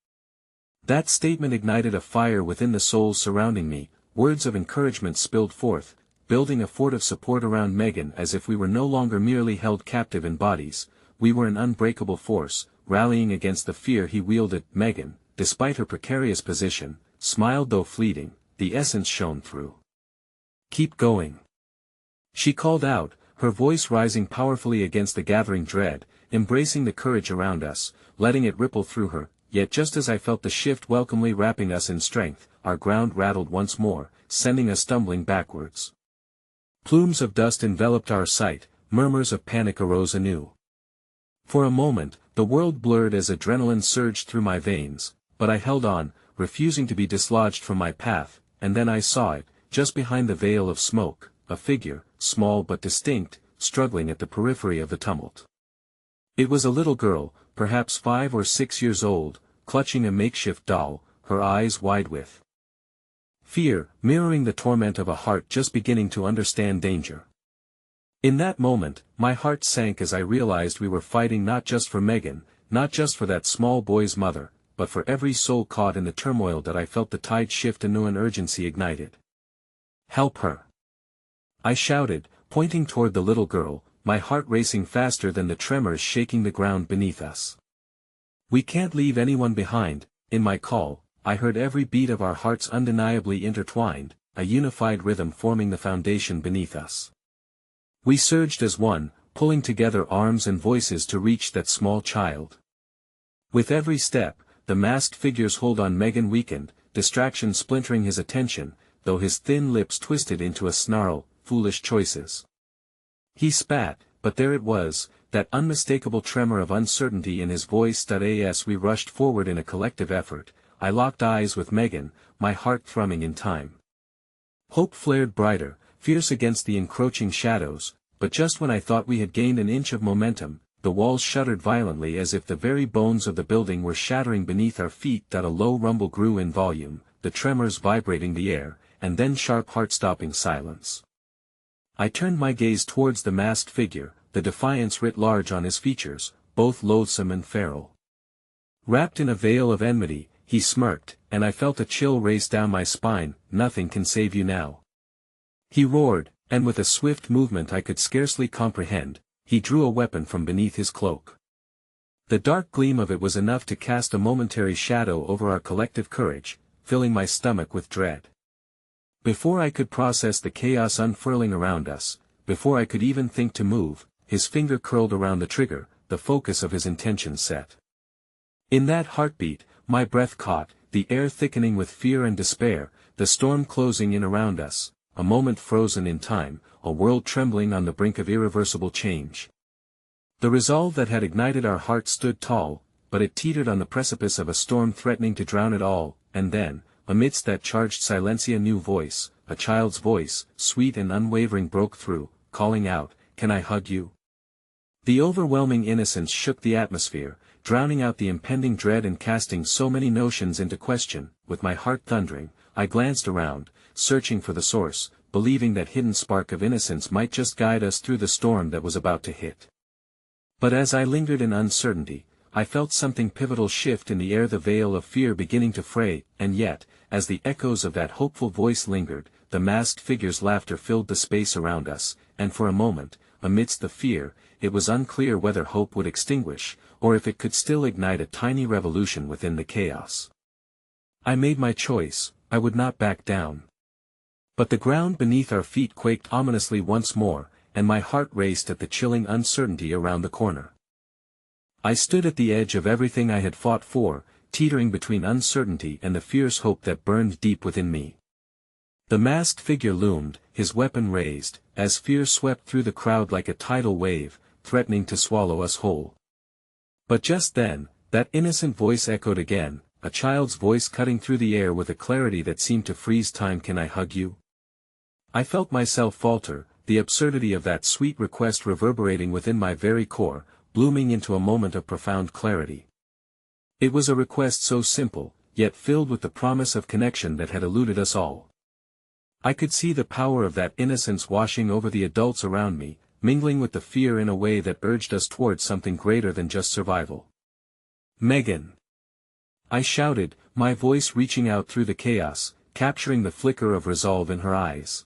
That statement ignited a fire within the souls surrounding me, words of encouragement spilled forth, building a fort of support around Megan as if we were no longer merely held captive in bodies, we were an unbreakable force, rallying against the fear he wielded. Megan, despite her precarious position, smiled though fleeting, the essence shone through. Keep going. She called out, her voice rising powerfully against the gathering dread, embracing the courage around us, letting it ripple through her, yet just as I felt the shift welcomely wrapping us in strength, our ground rattled once more, sending us stumbling backwards. Plumes of dust enveloped our sight, murmurs of panic arose anew. For a moment, the world blurred as adrenaline surged through my veins, but I held on, refusing to be dislodged from my path, and then I saw it, just behind the veil of smoke, a figure, small but distinct, struggling at the periphery of the tumult. It was a little girl, perhaps 5 or 6 years old, clutching a makeshift doll, her eyes wide with fear, mirroring the torment of a heart just beginning to understand danger. In that moment, my heart sank as I realized we were fighting not just for Megan, not just for that small boy's mother, but for every soul caught in the turmoil that I felt the tide shift anew, an urgency ignited. Help her! I shouted, pointing toward the little girl, my heart racing faster than the tremors shaking the ground beneath us. We can't leave anyone behind. In my call, I heard every beat of our hearts undeniably intertwined, a unified rhythm forming the foundation beneath us. We surged as one, pulling together arms and voices to reach that small child. With every step, the masked figure's hold on Megan weakened, distraction splintering his attention, though his thin lips twisted into a snarl, foolish choices. He spat, but there it was, that unmistakable tremor of uncertainty in his voice. As we rushed forward in a collective effort, I locked eyes with Megan, my heart thrumming in time. Hope flared brighter, fierce against the encroaching shadows, but just when I thought we had gained an inch of momentum, the walls shuddered violently as if the very bones of the building were shattering beneath our feet. A low rumble grew in volume, the tremors vibrating the air, and then sharp heart-stopping silence. I turned my gaze towards the masked figure, the defiance writ large on his features, both loathsome and feral. Wrapped in a veil of enmity, he smirked, and I felt a chill race down my spine. Nothing can save you now. He roared, and with a swift movement I could scarcely comprehend, he drew a weapon from beneath his cloak. The dark gleam of it was enough to cast a momentary shadow over our collective courage, filling my stomach with dread. Before I could process the chaos unfurling around us, before I could even think to move, his finger curled around the trigger, the focus of his intention set. In that heartbeat, my breath caught, the air thickening with fear and despair, the storm closing in around us, a moment frozen in time, a world trembling on the brink of irreversible change. The resolve that had ignited our hearts stood tall, but it teetered on the precipice of a storm threatening to drown it all, and then, amidst that charged silence, a new voice, a child's voice, sweet and unwavering, broke through, calling out, "Can I hug you?" The overwhelming innocence shook the atmosphere, drowning out the impending dread and casting so many notions into question. With my heart thundering, I glanced around, searching for the source, believing that hidden spark of innocence might just guide us through the storm that was about to hit. But as I lingered in uncertainty, I felt something pivotal shift in the air, the veil of fear beginning to fray, and yet, as the echoes of that hopeful voice lingered, the masked figure's laughter filled the space around us, and for a moment, amidst the fear, it was unclear whether hope would extinguish, or if it could still ignite a tiny revolution within the chaos. I made my choice, I would not back down. But the ground beneath our feet quaked ominously once more, and my heart raced at the chilling uncertainty around the corner. I stood at the edge of everything I had fought for, teetering between uncertainty and the fierce hope that burned deep within me. The masked figure loomed, his weapon raised, as fear swept through the crowd like a tidal wave, threatening to swallow us whole. But just then, that innocent voice echoed again, a child's voice cutting through the air with a clarity that seemed to freeze time. Can I hug you? I felt myself falter, the absurdity of that sweet request reverberating within my very core, blooming into a moment of profound clarity. It was a request so simple, yet filled with the promise of connection that had eluded us all. I could see the power of that innocence washing over the adults around me, mingling with the fear in a way that urged us towards something greater than just survival. Megan! I shouted, my voice reaching out through the chaos, capturing the flicker of resolve in her eyes.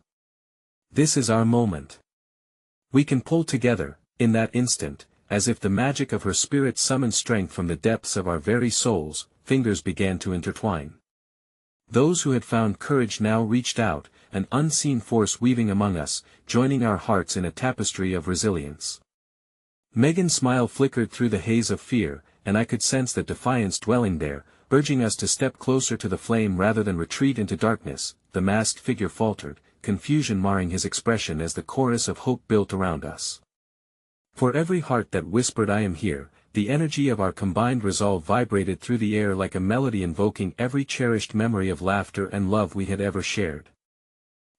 This is our moment. We can pull together, in that instant, as if the magic of her spirit summoned strength from the depths of our very souls, fingers began to intertwine. Those who had found courage now reached out, an unseen force weaving among us, joining our hearts in a tapestry of resilience. Megan's smile flickered through the haze of fear, and I could sense the defiance dwelling there, urging us to step closer to the flame rather than retreat into darkness. The masked figure faltered, confusion marring his expression as the chorus of hope built around us. For every heart that whispered I am here, the energy of our combined resolve vibrated through the air like a melody invoking every cherished memory of laughter and love we had ever shared.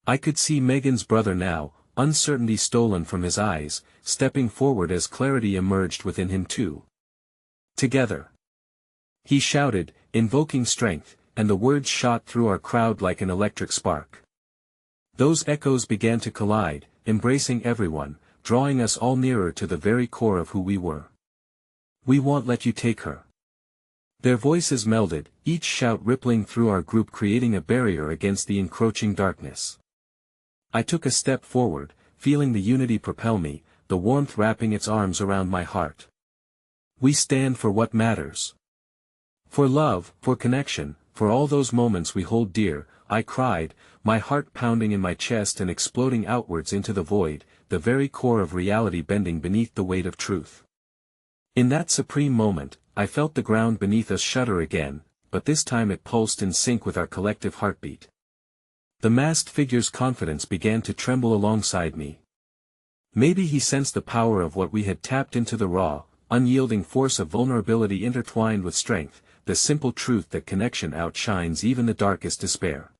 I could see Megan's brother now, uncertainty stolen from his eyes, stepping forward as clarity emerged within him too. Together! He shouted, invoking strength, and the words shot through our crowd like an electric spark. Those echoes began to collide, embracing everyone, drawing us all nearer to the very core of who we were. We won't let you take her. Their voices melded, each shout rippling through our group creating a barrier against the encroaching darkness. I took a step forward, feeling the unity propel me, the warmth wrapping its arms around my heart. We stand for what matters. For love, for connection, for all those moments we hold dear, I cried, my heart pounding in my chest and exploding outwards into the void, the very core of reality bending beneath the weight of truth. In that supreme moment, I felt the ground beneath us shudder again, but this time it pulsed in sync with our collective heartbeat. The masked figure's confidence began to tremble alongside me. Maybe he sensed the power of what we had tapped into, the raw, unyielding force of vulnerability intertwined with strength, the simple truth that connection outshines even the darkest despair.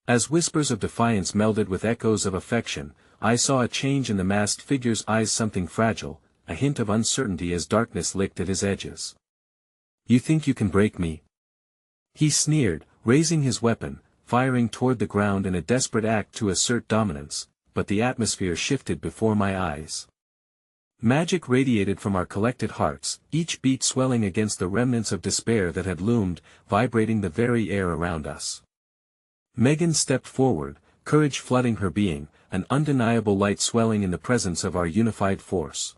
As whispers of defiance melded with echoes of affection, I saw a change in the masked figure's eyes, something fragile, a hint of uncertainty as darkness licked at his edges. You think you can break me? He sneered, raising his weapon, firing toward the ground in a desperate act to assert dominance, but the atmosphere shifted before my eyes. Magic radiated from our collected hearts, each beat swelling against the remnants of despair that had loomed, vibrating the very air around us. Megan stepped forward, courage flooding her being, an undeniable light swelling in the presence of our unified force.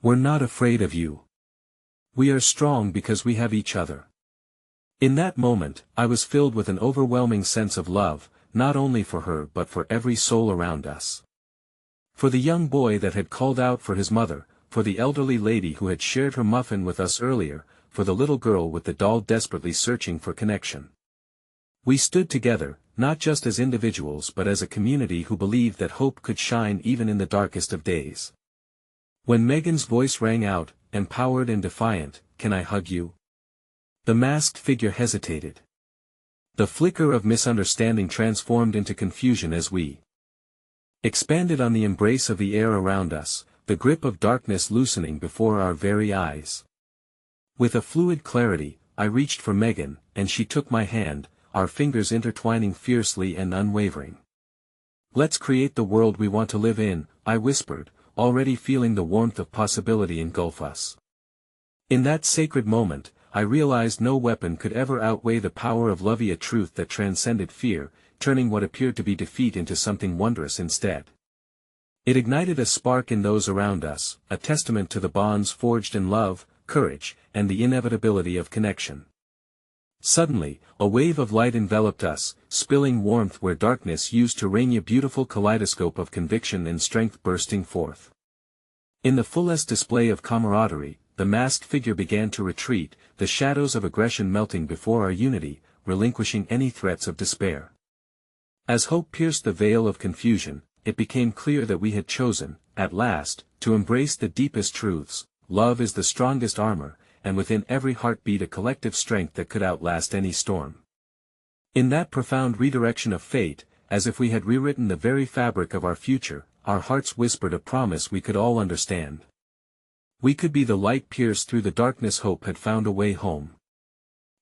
We're not afraid of you. We are strong because we have each other. In that moment, I was filled with an overwhelming sense of love, not only for her but for every soul around us. For the young boy that had called out for his mother, for the elderly lady who had shared her muffin with us earlier, for the little girl with the doll desperately searching for connection. We stood together, not just as individuals but as a community who believed that hope could shine even in the darkest of days. When Megan's voice rang out, empowered and defiant, "Can I hug you?" the masked figure hesitated. The flicker of misunderstanding transformed into confusion as we expanded on the embrace of the air around us, the grip of darkness loosening before our very eyes. With a fluid clarity, I reached for Megan, and she took my hand, our fingers intertwining fiercely and unwavering. "Let's create the world we want to live in," I whispered, already feeling the warmth of possibility engulf us. In that sacred moment, I realized no weapon could ever outweigh the power of love, a truth that transcended fear, turning what appeared to be defeat into something wondrous instead. It ignited a spark in those around us, a testament to the bonds forged in love, courage, and the inevitability of connection. Suddenly, a wave of light enveloped us, spilling warmth where darkness used to reign, a beautiful kaleidoscope of conviction and strength bursting forth. In the fullest display of camaraderie, the masked figure began to retreat, the shadows of aggression melting before our unity, relinquishing any threats of despair. As hope pierced the veil of confusion, it became clear that we had chosen, at last, to embrace the deepest truths. Love is the strongest armor, and within every heart beat a collective strength that could outlast any storm. In that profound redirection of fate, as if we had rewritten the very fabric of our future, our hearts whispered a promise we could all understand. We could be the light pierced through the darkness. Hope had found a way home.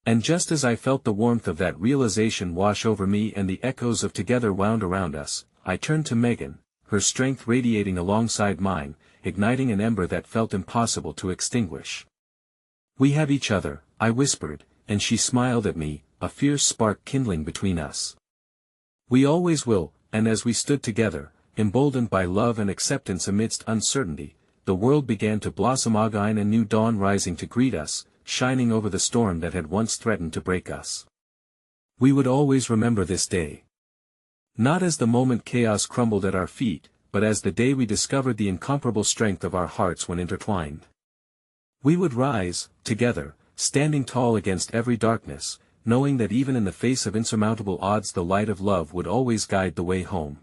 And just as I felt the warmth of that realization wash over me and the echoes of Together wound around us, I turned to Megan, her strength radiating alongside mine, igniting an ember that felt impossible to extinguish. "We have each other," I whispered, and she smiled at me, a fierce spark kindling between us. "We always will," and as we stood together, emboldened by love and acceptance amidst uncertainty, the world began to blossom again, a new dawn rising to greet us, shining over the storm that had once threatened to break us. We would always remember this day. Not as the moment chaos crumbled at our feet, but as the day we discovered the incomparable strength of our hearts when intertwined. We would rise, together, standing tall against every darkness, knowing that even in the face of insurmountable odds the light of love would always guide the way home.